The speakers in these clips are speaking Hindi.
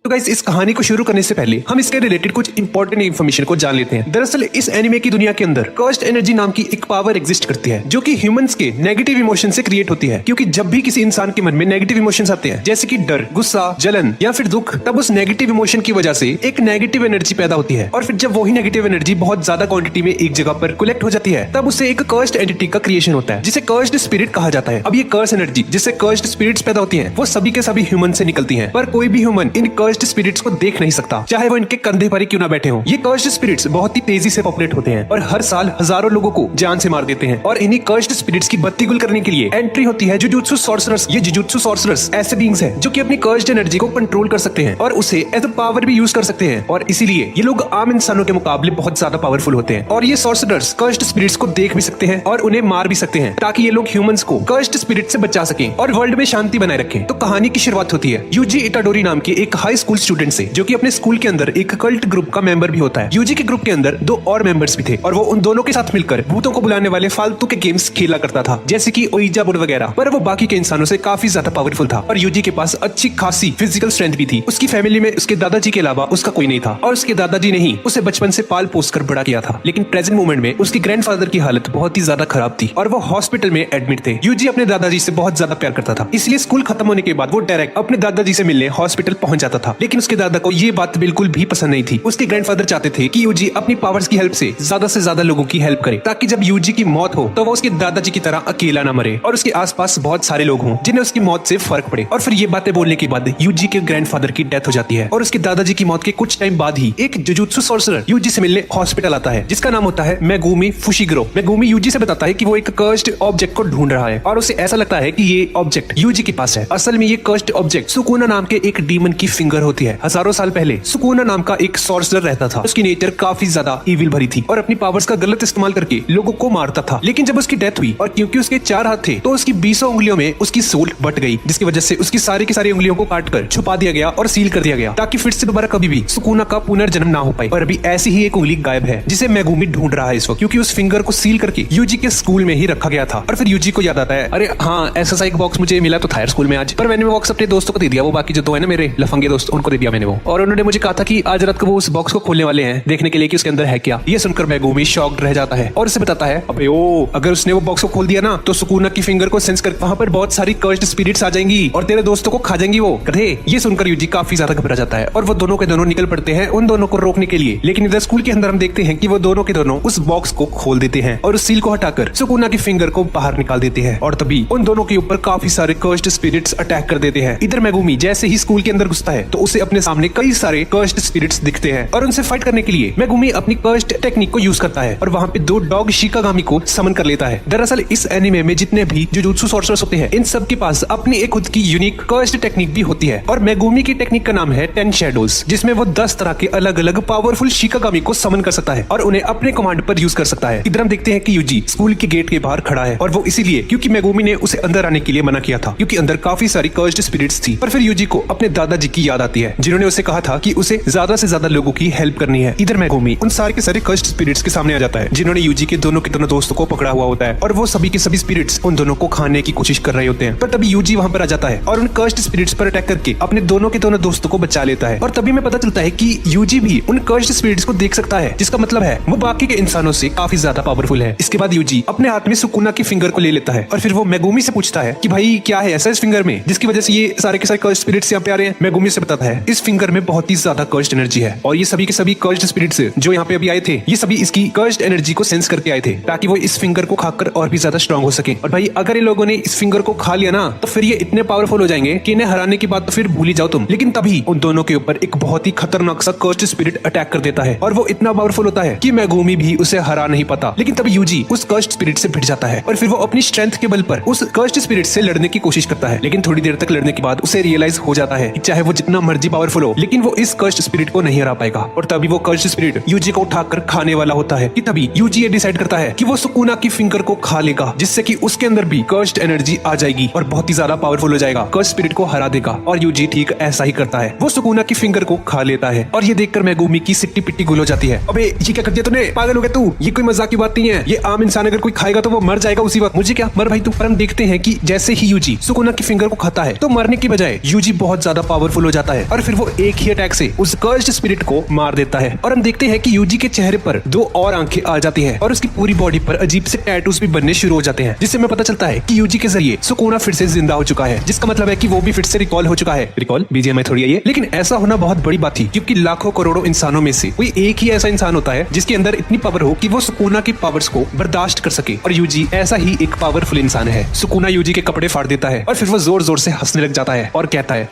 तो गाइस इस कहानी को शुरू करने से पहले हम इसके रिलेटेड कुछ इंपॉर्टेंट इन्फॉर्मेशन को जान लेते हैं। दरअसल इस एनिमे की दुनिया के अंदर कर्स्ड एनर्जी नाम की एक पावर एग्जिस्ट करती है जो कि ह्यूमंस के नेगेटिव इमोशन से क्रिएट होती है। क्योंकि जब भी किसी इंसान के मन में नेगेटिव इमोशंस आते हैं जैसे कि डर, गुस्सा, जलन या फिर दुख, तब उस नेगेटिव इमोशन की वजह से एक नेगेटिव एनर्जी पैदा होती है। और फिर जब वही नेगेटिव एनर्जी बहुत ज्यादा क्वांटिटी में एक जगह पर कलेक्ट हो जाती है तब उससे एक कर्स्ड एंटिटी का क्रिएशन होता है जिसे कर्स्ड स्पिरिट कहा जाता है। अब ये कर्स्ड एनर्जी जिससे कर्स्ड स्पिरिट्स पैदा होती है वो सभी के सभी ह्यूमन से निकलती है, पर कोई भी ह्यूमन इन कर्स्ड स्पिरिट्स को देख नहीं सकता, चाहे वो इनके कंधे पर ही क्यों ना बैठे हो। ये कर्स्ड स्पिरिट्स बहुत ही तेजी से पॉपुलेट होते हैं और हर साल हजारों लोगों को जान से मार देते हैं। और इन्हीं कर्स्ड स्पिरिट्स की बत्ती गुल करने के लिए एंट्री होती है जुजुत्सु सॉर्सरर्स। ये जुजुत्सु सॉर्सरर्स ऐसे बीइंग्स हैं जो कि अपनी कर्स्ड एनर्जी को कंट्रोल कर सकते हैं और उसे एज अ पावर भी यूज कर सकते हैं। और इसीलिए ये लोग आम इंसानों के मुकाबले बहुत ज्यादा पावरफुल होते हैं। और ये सॉर्सरर्स कर्स्ड स्पिरिट्स को देख भी सकते हैं और उन्हें मार भी सकते हैं ताकि ये लोग ह्यूमंस को कर्स्ड स्पिरिट से बचा सकें और वर्ल्ड में शांति बनाए रखें। तो कहानी की शुरुआत होती है यूजी इटाडोरी नाम के एक हाई स्कूल स्टूडेंट से जो कि अपने स्कूल के अंदर एक कल्ट ग्रुप का मेंबर भी होता है। यूजी के ग्रुप के अंदर दो और मेंबर्स भी थे और वो उन दोनों के साथ मिलकर भूतों को बुलाने वाले फालतू के गेम्स खेला करता था जैसे कि ओइजा बोर्ड वगैरह। पर वो बाकी के इंसानों से काफी ज्यादा पावरफुल था और यूजी के पास अच्छी खासी फिजिकल स्ट्रेंथ भी थी। उसकी फैमिली में उसके दादाजी के अलावा उसका कोई नहीं था और उसके दादाजी ने ही उसे बचपन से पाल पोस कर बड़ा किया था। लेकिन प्रेजेंट मोमेंट में उसके ग्रैंडफादर की हालत बहुत ही ज्यादा खराब थी और वो हॉस्पिटल में एडमिट थे। यूजी अपने दादाजी से बहुत ज्यादा प्यार करता था, इसलिए स्कूल खत्म होने के बाद वो डायरेक्ट अपने दादाजी से मिलने हॉस्पिटल पहुंच जाता था। लेकिन उसके दादा को ये बात बिल्कुल भी पसंद नहीं थी। उसके ग्रैंडफादर चाहते थे कि यूजी अपनी पावर्स की हेल्प से ज्यादा लोगों की हेल्प करे ताकि जब यूजी की मौत हो तो वो उसके दादाजी की तरह अकेला ना मरे और उसके आसपास बहुत सारे लोग हों जिन्हें उसकी मौत से फर्क पड़े। और फिर ये बातें बोलने के बाद यूजी के ग्रैंडफादर की डेथ हो जाती है और उसके दादाजी की मौत के कुछ टाइम बाद ही एक जुजुत्सु सॉर्सरर यूजी से मिलने हॉस्पिटल आता है जिसका नाम होता है मेगुमी फुशिगिरो। मेगुमी यूजी से बताता है कि वो एक कर्स्ड ऑब्जेक्ट को ढूंढ रहा है और उसे ऐसा लगता है कि ये ऑब्जेक्ट यूजी के पास है। असल में ये कर्स्ड ऑब्जेक्ट सुकुना नाम के एक डीमन की फिंगर होती है। हजारों साल पहले सुकुना नाम का एक सॉर्सरर रहता था। उसकी नेचर काफी ज्यादा इविल भरी थी और अपनी पावर्स का गलत इस्तेमाल करके लोगों को मारता था। लेकिन जब उसकी डेथ हुई और क्योंकि उसके 4 हाथ थे तो उसकी 20 उंगलियों में उसकी सोल बट गई, जिसकी वजह से उसकी सारी की सारी उंगलियों को काटकर छुपा दिया गया और सील कर दिया गया ताकि फिर से दोबारा कभी भी सुकुना का पुनर्जन्म ना हो पाए। और अभी ऐसी ही एक उंगली गायब है जिसे मेगुमी ढूंढ रहा है इस वक्त, क्योंकि उस फिंगर को सील करके यूजी के स्कूल में ही रखा गया था। और फिर यूजी को याद आता है, अरे हाँ ऐसा सा एक बॉक्स मुझे मिला तो था यार स्कूल में आज, पर मैंने वो बॉक्स अपने दोस्तों को दे दिया। वो बाकी जो दो है ना मेरे लफंगे दोस्त उनको दे दिया मैंने वो, और उन्होंने मुझे कहा था कि आज रात को वो उस बॉक्स को खोलने वाले हैं देखने के लिए कि उसके अंदर है क्या। ये सुनकर मेगुमी शॉक्ड रह जाता है और उसे बताता है अबे ओ अगर उसने वो बॉक्स को खोल दिया ना तो सुकुना की फिंगर को सेंस कर वहां पर बहुत सारी कर्स्ड स्पिरिट्स आ जाएंगी और तेरे दोस्तों को खा जाएंगी वो गधे। ये सुनकर यूजी काफी ज्यादा घबरा जाता है और वो दोनों के दोनों निकल पड़ते हैं उन दोनों को रोकने के लिए। लेकिन इधर स्कूल के अंदर हम देखते हैं कि वो दोनों के दोनों उस बॉक्स को खोल देते हैं और उस सील को हटाकर सुकुना की फिंगर को बाहर निकाल देते हैं और तभी उन दोनों के ऊपर काफी सारे कर्स्ड स्पिरिट्स अटैक कर देते हैं। इधर मेगुमी जैसे ही स्कूल के अंदर घुसता है तो उसे अपने सामने कई सारे कर्स्ड स्पिरिट्स दिखते हैं और उनसे फाइट करने के लिए मेगुमी अपनी कर्स्ड टेक्निक को यूज करता है और वहां पे 2 डॉग शिकागामी को समन कर लेता है। दरअसल इस एनिमे में जितने भी जुजुत्सु सॉर्सरर्स होते हैं इन सब के पास अपनी एक खुद की यूनिक कर्स्ड टेक्निक भी होती है और मेगुमी की टेक्निक का नाम है 10 शैडोज, जिसमें वो 10 तरह के अलग अलग पावरफुल शिकागामी को समन कर सकता है और उन्हें अपने कमांड पर यूज कर सकता है। इधर हम देखते हैं कि यूजी स्कूल के गेट के बाहर खड़ा है और वो इसीलिए क्योंकि मेगुमी ने उसे अंदर आने के लिए मना किया था क्योंकि अंदर काफी सारी कर्स्ड स्पिरिट्स थी। पर फिर यूजी को अपने दादाजी की याद आती है जिन्होंने उसे कहा था कि उसे ज्यादा से ज्यादा लोगों की हेल्प करनी है। इधर मेगुमी उन सारे के सारे कर्स्ड स्पिरिट्स के सामने आ जाता है जिन्होंने यूजी के दोनों दोस्तों को पकड़ा हुआ होता है और वो सभी के सभी स्पिरिट्स उन दोनों को खाने की कोशिश कर रहे होते हैं। पर तभी यूजी वहां पर आ जाता है और उन कर्स्ड स्पिरिट्स पर अटैक करके अपने दोनों के दोनों दोस्तों को बचा लेता है। और तभी में पता चलता है कि यूजी भी उन कर्स्ड स्पिरिट्स को देख सकता है, जिसका मतलब है वो बाकी के इंसानों से काफी ज्यादा पावरफुल है। इसके बाद यूजी अपने हाथ में सुकुना की फिंगर को ले लेता है और फिर वो मेगुमी से पूछता है कि भाई क्या है ऐसा इस फिंगर में जिसकी वजह से ये सारे के सारे कर्स्ड स्पिरिट्स यहाँ पे आ रहे हैं। मेगुमी से बताता है इस फिंगर में बहुत ही ज्यादा कर्स्ड एनर्जी है और ये सभी के सभी कर्स्ड स्पिरिट्स जो यहाँ पे अभी आए थे ये सभी इसकी कर्स्ड एनर्जी को सेंस करके आए थे ताकि वो इस फिंगर को खाकर और भी ज्यादा स्ट्रांग हो सके। और भाई अगर इन लोगों ने इस फिंगर को खा लिया ना तो फिर ये इतने पावरफुल हो जाएंगे कि इन्हें हराने की बात तो फिर भूल ही जाओ तुम। लेकिन तभी उन दोनों के ऊपर एक बहुत ही खतरनाक सा कर्स्ड स्पिरिट अटैक कर देता है और वो इतना पावरफुल होता है कि मेगुमी भी उसे हरा नहीं पाता। लेकिन तभी यूजी उस कर्स्ड स्पिरिट से भिड़ जाता है और फिर वो अपनी स्ट्रेंथ के बल पर उस कर्स्ड स्पिरिट से लड़ने की कोशिश करता है। लेकिन थोड़ी देर तक लड़ने के बाद उसे रियलाइज हो जाता है कि चाहे वो जितना मर्जी पावरफुल हो लेकिन वो इस कर्स्ड स्पिरिट को नहीं हरा पाएगा। और तभी वो कर्स्ड स्पिरिट यूजी को उठाकर खाने वाला होता है कि तभी यूजी ये डिसाइड करता है कि वो सुकुना की फिंगर को खा लेगा जिससे कि उसके अंदर भी कर्स्ड एनर्जी आ जाएगी और बहुत ही ज्यादा पावरफुल हो जाएगा, कर्स्ड स्पिरिट को हरा देगा। और यूजी ठीक ऐसा ही करता है, वो सुकुना की फिंगर को खा लेता है और ये देखकर मेगुमी की सिट्टी पिट्टी गुल हो जाती है। अबे ये क्या कर दिया तूने, पागल हो गया तू, ये कोई मजाक की बात नहीं है, ये आम इंसान अगर कोई खाएगा तो वो मर जाएगा उसी वक्त, मुझे क्या मर भाई तू। पर हम देखते हैं कि जैसे ही यूजी सुकुना की फिंगर को खाता है तो मरने की बजाय यूजी बहुत ज्यादा पावरफुल हो जाता जाता है और फिर वो एक ही अटैक से उस कर्स्ड स्पिरिट को मार देता है। और हम देखते हैं कि यूजी के चेहरे पर 2 और आंखें आ जाती हैं और उसकी पूरी बॉडी पर अजीब से टैटूज भी बनने शुरू हो जाते हैं, जिससे हमें पता चलता है कि यूजी के जरिए सुकूना फिर से जिंदा हो चुका है, जिसका मतलब है कि वो भी फिर से रिकॉल हो चुका है। रिकॉल बीजीएमआई थोड़ी है ये, लेकिन ऐसा होना बहुत बड़ी बात थी, क्योंकि लाखों करोड़ों इंसानों में से कोई एक ही ऐसा इंसान होता है जिसके अंदर इतनी पावर हो कि वो सुकूना की पावर्स को बर्दाश्त कर सके, और यूजी ऐसा ही एक पावरफुल इंसान है। सुकूना यूजी के कपड़े फाड़ देता है और फिर वो जोर जोर से हंसने लग जाता है और कहता है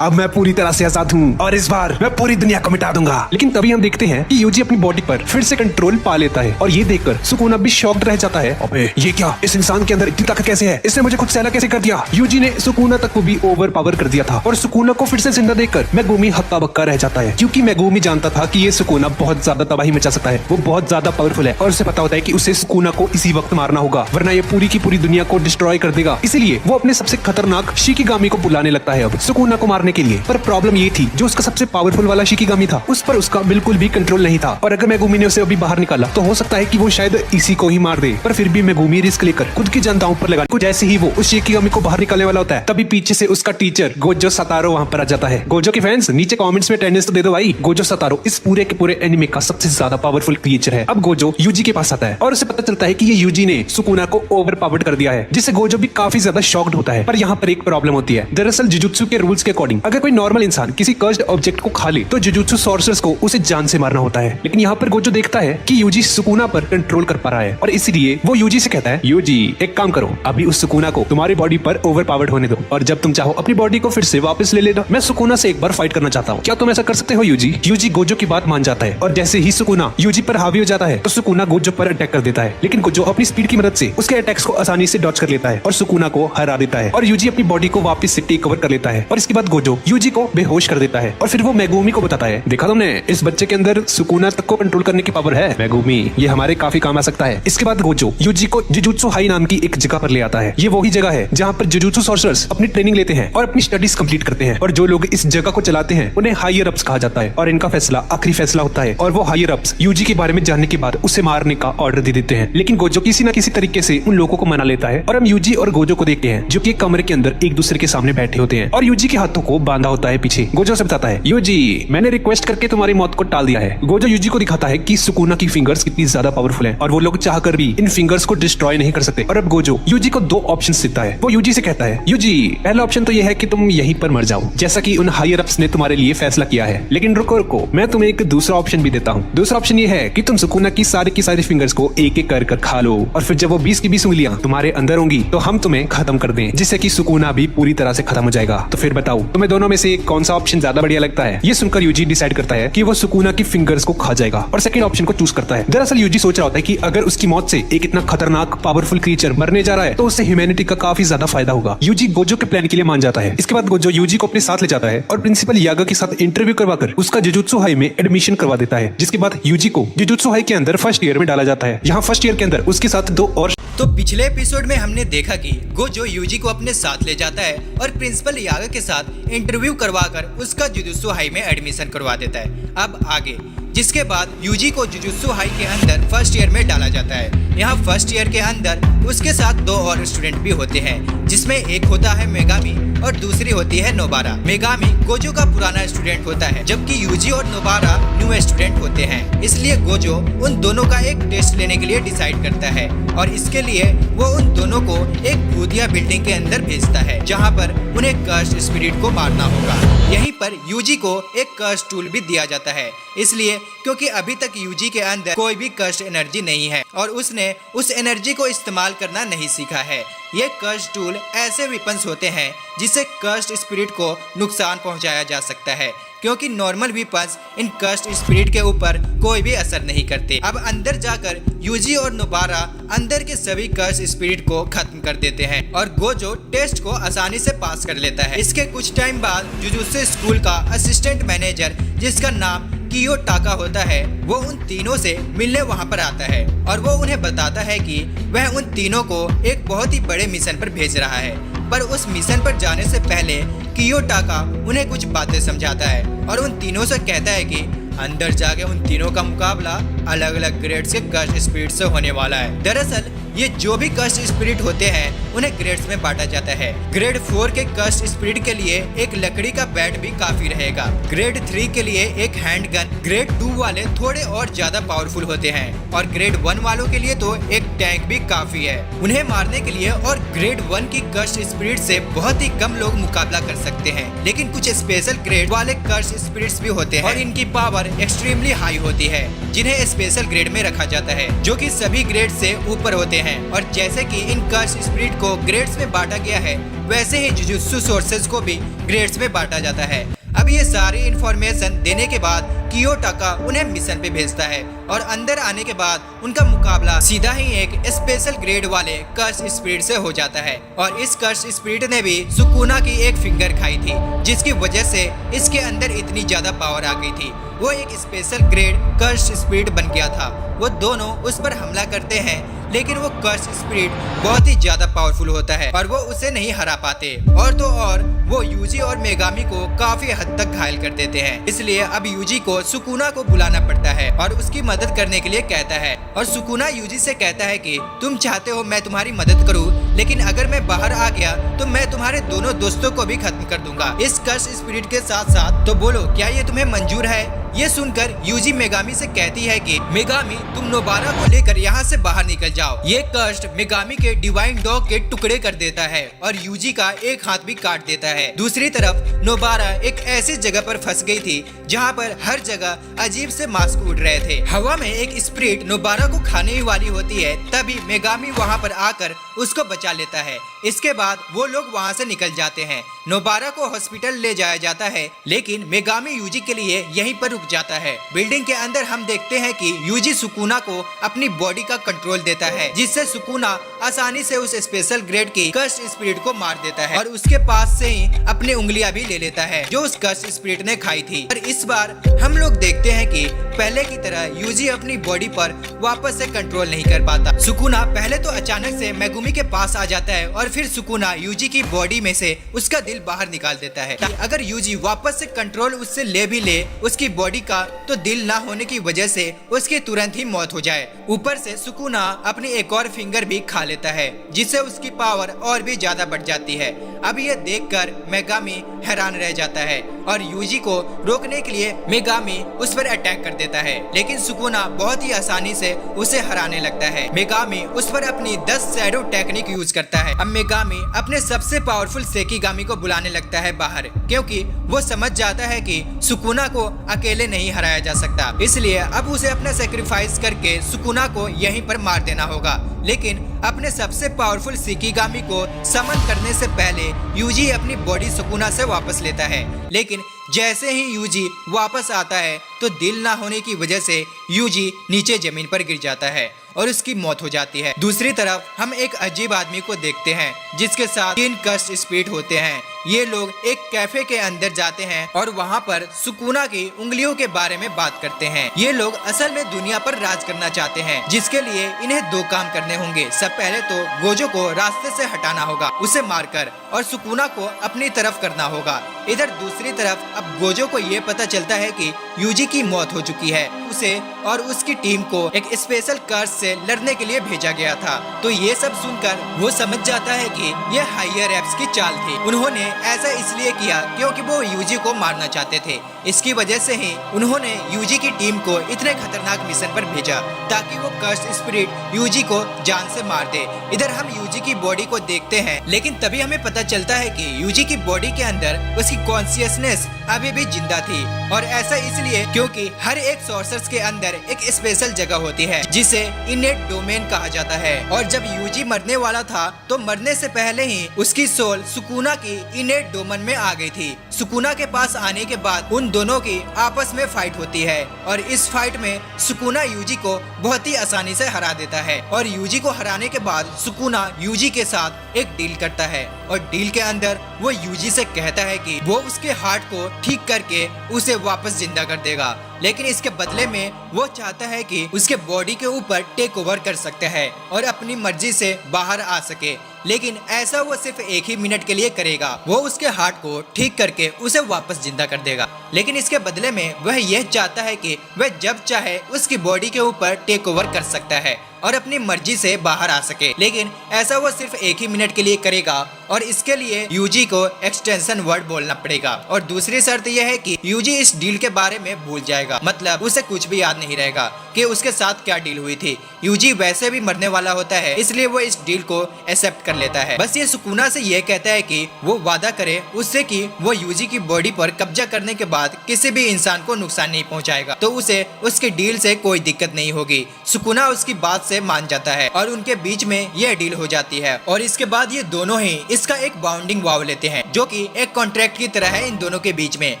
अब मैं पूरी तरह से आजाद हूँ और इस बार मैं पूरी दुनिया को मिटा दूंगा। लेकिन तभी हम देखते हैं कि यूजी अपनी बॉडी पर फिर से कंट्रोल पा लेता है और ये देखकर सुकूना भी शॉक्ड रह जाता है। अबे ये क्या, इस इंसान के अंदर इतनी ताकत कैसे है, इसने मुझे खुद से अलग कैसे कर दिया। यूजी ने सुकूना तक को भी ओवर पावर कर दिया था और सुकूना को फिर से जिंदा देखकर मेगुमी हक्का बक्का रह जाता है, क्योंकि मेगुमी जानता था कि ये सुकूना बहुत ज्यादा तबाही मचा सकता है, वो बहुत ज्यादा पावरफुल है और उसे पता होता है कि उसे सुकूना को इसी वक्त मारना होगा, वरना ये पूरी की पूरी दुनिया को डिस्ट्रॉय कर देगा। इसीलिए वो अपने सबसे खतरनाक शिकिगामी को बुलाने लगता है अब सुकूना को मारने के लिए। पर प्रॉब्लम ये थी, जो उसका सबसे पावरफुल वाला शिकिगामी था उस पर उसका बिल्कुल भी कंट्रोल नहीं था, और अगर मेगुमी ने उसे अभी बाहर निकाला तो हो सकता है कि वो शायद इसी को ही मार दे। पर फिर भी मेगुमी रिस्क लेकर खुद की जान दांव पर लगा, कुछ जैसे ही वो उस शिकिगामी को बाहर निकालने वाला होता है, तभी पीछे से उसका टीचर गोजो सतारो वहाँ पर आ जाता है। गोजो के फैंस नीचे कमेंट्स में अटेंडेंस तो दे दो भाई। गोजो सतारो इस पूरे के पूरे एनिमे का सबसे ज्यादा पावरफुल क्रिएचर है। अब गोजो यूजी के पास आता है और उसे पता चलता है कि ये यूजी ने सुकूना को ओवर पावर्ड कर दिया है, जिससे गोजो भी काफी ज्यादा शॉक्ड होता है। पर यहाँ पर एक प्रॉब्लम होती है। दरअसल जुजुत्सु के रूल्स के अकॉर्डिंग अगर कोई नॉर्मल इंसान किसी कर्स्ड ऑब्जेक्ट को खा ले तो जुजुत्सु सॉर्सरर्स को उसे जान से मारना होता है। लेकिन यहाँ पर गोजो देखता है कि यूजी सुकूना पर कंट्रोल कर पा रहा है और इसलिए वो यूजी से कहता है, यूजी एक काम करो, अभी उस सुकूना को तुम्हारी बॉडी पर ओवर पावर्ड होने दो और जब तुम चाहो अपनी बॉडी को फिर से वापस ले लेना। मैं सुकूना से एक बार फाइट करना चाहता हूँ, क्या तुम ऐसा कर सकते हो यूजी? यूजी गोजो की बात मान जाता है और जैसे ही सुकूना यूजी पर हावी हो जाता है तो सुकूना गोजो पर अटैक कर देता है, लेकिन गोजो अपनी स्पीड की मदद से उसके अटैक्स को आसानी से डॉच कर लेता है और सुकूना को हरा देता है और यूजी अपनी बॉडी को वापस से टेक ओवर कर लेता है। और इसके बाद गोजो यूजी को बेहोश कर देता है और फिर वो मेगुमी को बताता है, देखा तुमने, इस बच्चे के अंदर सुकूना तक को कंट्रोल करने की पावर है। मेगुमी, ये हमारे काफी काम आ सकता है। इसके बाद गोजो यूजी को जुजुत्सु हाई नाम की एक जगह पर ले आता है। ये वही जगह है जहाँ पर जुजुत्सु सॉर्सरर्स अपनी ट्रेनिंग लेते हैं और अपनी स्टडीज कंप्लीट करते हैं, और जो लोग इस जगह को चलाते हैं उन्हें हायर अप्स कहा जाता है और इनका फैसला आखिरी फैसला होता है। और वो हायर अप्स यूजी के बारे में जानने के बाद उसे मारने का ऑर्डर दे देते हैं, लेकिन गोजो किसी न किसी तरीके से उन लोगों को मना लेता है और हम यूजी और गोजो को देखते हैं जो कि एक कमरे के अंदर एक दूसरे के सामने बैठे होते हैं और यूजी के हाथों को बांधा होता है पीछे। गोजो से बताता है, यूजी मैंने रिक्वेस्ट करके तुम्हारी मौत को टाल दिया है। गोजो यूजी को दिखाता है कि सुकूना की फिंगर्स कितनी ज्यादा पावरफुल है और वो लोग चाहकर भी इन फिंगर्स को डिस्ट्रॉय नहीं कर सकते। और अब गोजो यूजी को 2 ऑप्शंस देता है। वो यूजी से कहता है, यूजी पहला ऑप्शन तो ये है कि तुम यहीं पर मर जाओ, जैसा कि उन हायर अप्स ने तुम्हारे लिए फैसला किया है, लेकिन रुको रुको, मैं तुम्हें एक दूसरा ऑप्शन भी देता हूँ। दूसरा ऑप्शन ये है कि तुम सुकूना की सारी फिंगर्स को एक एक कर खा लो और फिर जब वो 20 की 20 उंगलियां तुम्हारे अंदर होंगी तो हम तुम्हें खत्म कर दें, जिससे कि सुकूना भी पूरी तरह से खत्म हो जाएगा। तो फिर बताओ तुम्हें दोनों में से कौन सा ऑप्शन ज्यादा बढ़िया लगता है? ये सुनकर यूजी डिसाइड करता है कि वो सुकूना की फिंगर्स को खा जाएगा और सेकंड ऑप्शन को चूज करता है। दरअसल यूजी सोच रहा होता है कि अगर उसकी मौत से एक इतना खतरनाक पावरफुल क्रीचर मरने जा रहा है तो उससे ह्यूमैनिटी का काफी ज्यादा फायदा होगा। यूजी गोजो के प्लान के लिए मान जाता है। इसके बाद गोजो यूजी को अपने साथ ले जाता है और प्रिंसिपल यागा के साथ इंटरव्यू करवाकर उसका जुजुत्सु हाई में एडमिशन करवा देता है, जिसके बाद यूजी को जुजुत्सु हाई के अंदर फर्स्ट ईयर में डाला जाता है। यहाँ फर्स्ट ईयर के अंदर उसके साथ 2 और तो पिछले एपिसोड में हमने देखा कि गोजो यूजी को अपने साथ ले जाता है और प्रिंसिपल यागा के साथ इंटरव्यू करवाकर उसका जुजुत्सु हाई में एडमिशन करवा देता है। अब आगे, जिसके बाद यूजी को जुजुत्सु हाई के अंदर फर्स्ट ईयर में डाला जाता है। यहाँ फर्स्ट ईयर के अंदर उसके साथ 2 और स्टूडेंट भी होते हैं, जिसमें एक होता है मेगामी और दूसरी होती है नोबारा। मेगामी गोजो का पुराना स्टूडेंट होता है, जबकि यूजी और नोबारा न्यू स्टूडेंट होते हैं। इसलिए गोजो उन दोनों का एक टेस्ट लेने के लिए डिसाइड करता है और इसके लिए वो उन दोनों को एक भूतिया बिल्डिंग के अंदर भेजता है, जहाँ पर उन्हें कर्स्ड स्पिरिट को मारना होगा। यहीं पर यूजी को एक कर्स्ड टूल भी दिया जाता है, इसलिए क्योंकि अभी तक यूजी के अंदर कोई भी कर्स्ड एनर्जी नहीं है और उसने उस एनर्जी को इस्तेमाल करना नहीं सीखा है। ये कर्स्ड टूल ऐसे वेपन्स होते हैं जिससे कर्स्ड स्पिरिट को नुकसान पहुंचाया जा सकता है, क्योंकि नॉर्मल वेपन्स इन कर्स्ड स्पिरिट के ऊपर कोई भी असर नहीं करते। अब अंदर जाकर यूजी और नोबारा अंदर के सभी कर्स्ड स्पिरिट को खत्म कर देते हैं और गोजो टेस्ट को आसानी से पास कर लेता है। इसके कुछ टाइम बाद जुजुत्सु स्कूल का असिस्टेंट मैनेजर, जिसका नाम कियोटाका होता है, वो उन तीनों से मिलने वहाँ पर आता है और वो उन्हें बताता है कि वह उन तीनों को एक बहुत ही बड़े मिशन पर भेज रहा है। पर उस मिशन पर जाने से पहले कियोटाका उन्हें कुछ बातें समझाता है और उन तीनों से कहता है कि अंदर जाके उन तीनों का मुकाबला अलग अलग ग्रेड्स के कर्स्ड स्पिरिट से होने वाला है। दरअसल ये जो भी कस्ट स्पिरिट होते हैं उन्हें ग्रेड्स में बांटा जाता है। ग्रेड 4 के कस्ट स्पिरिट के लिए एक लकड़ी का बैट भी काफी रहेगा। ग्रेड 3 के लिए एक हैंड गन। ग्रेड 2 वाले थोड़े और ज्यादा पावरफुल होते हैं और ग्रेड 1 वालों के लिए तो एक टैंक भी काफी है उन्हें मारने के लिए। और ग्रेड 1 की कस्ट स्पिरिट से बहुत ही कम लोग मुकाबला कर सकते हैं, लेकिन कुछ स्पेशल ग्रेड वाले कस्ट स्पिरिट्स भी होते हैं और इनकी पावर एक्सट्रीमली हाई होती है, जिन्हें स्पेशल ग्रेड में रखा जाता है, जो कि सभी ग्रेड से ऊपर होते हैं। और जैसे कि इन कस्ट स्पिरिट को ग्रेड्स में बांटा गया है, वैसे ही जुजुत्सु सोर्सेज को भी ग्रेड्स में बांटा जाता है। अब ये सारी इंफॉर्मेशन देने के बाद कियोटाका उन्हें मिशन पे भेजता है और अंदर आने के बाद उनका मुकाबला सीधा ही एक स्पेशल ग्रेड वाले कर्स स्पिरिट से हो जाता है। और इस कर्स स्पिरिट ने भी सुकुना की एक फिंगर खाई थी, जिसकी वजह से इसके अंदर इतनी ज्यादा पावर आ गई थी। वो एक स्पेशल ग्रेड कर्स स्पिरिट बन गया था। वो दोनों उस पर हमला करते हैं, लेकिन वो कर्स स्पिरिट बहुत ही ज्यादा पावरफुल होता है और वो उसे नहीं हरा पाते। और तो और वो यूजी और मेगामी को काफी हद तक घायल कर देते हैं। इसलिए अब यूजी को सुकुना को बुलाना पड़ता है और उसकी मदद करने के लिए कहता है। और सुकुना यूजी से कहता है कि तुम चाहते हो मैं तुम्हारी मदद करूं, लेकिन अगर मैं बाहर आ गया तो मैं तुम्हारे दोनों दोस्तों को भी खत्म कर दूंगा इस कर्स स्पिरिट के साथ साथ। तो बोलो क्या ये तुम्हें मंजूर है? ये सुनकर यूजी मेगामी से कहती है कि मेगामी तुम नोबारा को लेकर यहाँ से बाहर निकल जाओ। ये कर्स्ट मेगामी के डिवाइन डॉग के टुकड़े कर देता है और यूजी का एक हाथ भी काट देता है। दूसरी तरफ नोबारा एक ऐसी जगह पर फंस गई थी जहाँ पर हर जगह अजीब से मास्क उड़ रहे थे। हवा में एक स्पिरिट नोबारा को खाने ही वाली होती है, तभी मेगामी वहाँ पर आकर उसको बचा लेता है। इसके बाद वो लोग वहाँ से निकल जाते हैं। नोबारा को हॉस्पिटल ले जाया जाता है, लेकिन मेगामी यूजी के लिए यहीं पर रुक जाता है। बिल्डिंग के अंदर हम देखते हैं कि यूजी सुकुना को अपनी बॉडी का कंट्रोल देता है, जिससे सुकुना आसानी से उस स्पेशल ग्रेड की कर्स स्पिरिट को मार देता है और उसके पास से ही अपनी उंगलियां भी ले लेता है जो उस कर्स स्पिरिट ने खाई थी। और इस बार हम लोग देखते हैं कि पहले की तरह यूजी अपनी बॉडी पर वापस से कंट्रोल नहीं कर पाता। सुकुना पहले तो अचानक से मेगुमी के पास आ जाता है और फिर सुकुना यूजी की बॉडी में से उसका दिल बाहर निकाल देता है। अगर यूजी वापस से कंट्रोल उससे ले भी ले उसकी बॉडी का, तो दिल ना होने की वजह से उसकी तुरंत ही मौत हो जाए। ऊपर से सुकुना अपनी एक और फिंगर भी खा लेता है, जिससे उसकी पावर और भी ज्यादा बढ़ जाती है। अब ये देखकर मेगामी हैरान रह जाता है और यूजी को रोकने के लिए मेगामी उस पर अटैक कर देता है, लेकिन सुकुना बहुत ही आसानी से उसे हराने लगता है। मेगामी उस पर अपनी 10 शैडो टेक्निक यूज करता है। अब मेगामी अपने सबसे पावरफुल सेकिगामी को बुलाने लगता है बाहर, क्योंकि वो समझ जाता है कि सुकुना को अकेले नहीं हराया जा सकता। इसलिए अब उसे अपना सेक्रीफाइस करके सुकुना को यहीं पर मार देना होगा। लेकिन अपने सबसे पावरफुल सेकिगामी को समन करने से पहले यूजी अपनी बॉडी सुकुना से वापस लेता है, लेकिन जैसे ही यूजी वापस आता है तो दिल ना होने की वजह से यूजी नीचे जमीन पर गिर जाता है और उसकी मौत हो जाती है। दूसरी तरफ हम एक अजीब आदमी को देखते हैं जिसके साथ 3 कर्स स्पिरिट होते हैं। ये लोग एक कैफे के अंदर जाते हैं और वहाँ पर सुकुना की उंगलियों के बारे में बात करते हैं। ये लोग असल में दुनिया पर राज करना चाहते हैं, जिसके लिए इन्हें 2 काम करने होंगे। सब पहले तो गोजो को रास्ते से हटाना होगा, उसे मारकर, और सुकुना को अपनी तरफ करना होगा। इधर दूसरी तरफ अब गोजो को ये पता चलता है कि यूजी की मौत हो चुकी है। उसे और उसकी टीम को एक स्पेशल कर्स से लड़ने के लिए भेजा गया था। तो ये सब सुनकर वो समझ जाता है कि ये हायर एप्स की चाल थी। उन्होंने ऐसा इसलिए किया क्योंकि वो यूजी को मारना चाहते थे। इसकी वजह से ही उन्होंने यूजी की टीम को इतने खतरनाक मिशन पर भेजा ताकि वो कर्स स्पिरिट यूजी को जान से मार दे। इधर हम यूजी की बॉडी को देखते हैं, लेकिन तभी हमें पता चलता है कि यूजी की बॉडी के अंदर उसकी कॉन्शियसनेस अभी भी जिंदा थी, और ऐसा इसलिए क्योंकि हर एक सॉर्सर्स के अंदर एक स्पेशल जगह होती है जिसे इनेट डोमेन कहा जाता है। और जब यूजी मरने वाला था तो मरने से पहले ही उसकी सोल सुकुना की इनेट डोमेन में आ गई थी। सुकुना के पास आने के बाद उन दोनों की आपस में फाइट होती है और इस फाइट में सुकुना यूजी को बहुत ही आसानी से हरा देता है। और यूजी को हराने के बाद सुकुना यूजी के साथ एक डील करता है और डील के अंदर वो यूजी से कहता है कि वो उसके हार्ट को ठीक करके उसे वापस जिंदा कर देगा, लेकिन इसके बदले में वो चाहता है कि उसके बॉडी के ऊपर टेक ओवर कर सकते हैं और अपनी मर्जी से बाहर आ सके। लेकिन ऐसा वो सिर्फ 1 ही मिनट के लिए करेगा। वो उसके हार्ट को ठीक करके उसे वापस जिंदा कर देगा, लेकिन इसके बदले में वह यह चाहता है कि वह जब चाहे उसकी बॉडी के ऊपर टेक ओवर कर सकता है। और अपनी मर्जी से बाहर आ सके, लेकिन ऐसा वो सिर्फ 1 ही मिनट के लिए करेगा और इसके लिए यूजी को एक्सटेंशन वर्ड बोलना पड़ेगा। और दूसरी शर्त यह है कि यूजी इस डील के बारे में भूल जाएगा, मतलब उसे कुछ भी याद नहीं रहेगा कि उसके साथ क्या डील हुई थी। यूजी वैसे भी मरने वाला होता है, इसलिए वो इस डील को एक्सेप्ट कर लेता है। बस ये सुकुना से ये कहता है कि वो वादा करे उससे कि वो यूजी की बॉडी पर कब्जा करने के बाद किसी भी इंसान को नुकसान नहीं पहुंचाएगा, तो उसे उसकी डील से कोई दिक्कत नहीं होगी। सुकुना उसकी बात से मान जाता है और उनके बीच में यह डील हो जाती है। और इसके बाद ये दोनों ही इसका एक बाउंडिंग वाव लेते हैं, जो कि एक कॉन्ट्रैक्ट की तरह है इन दोनों के बीच में।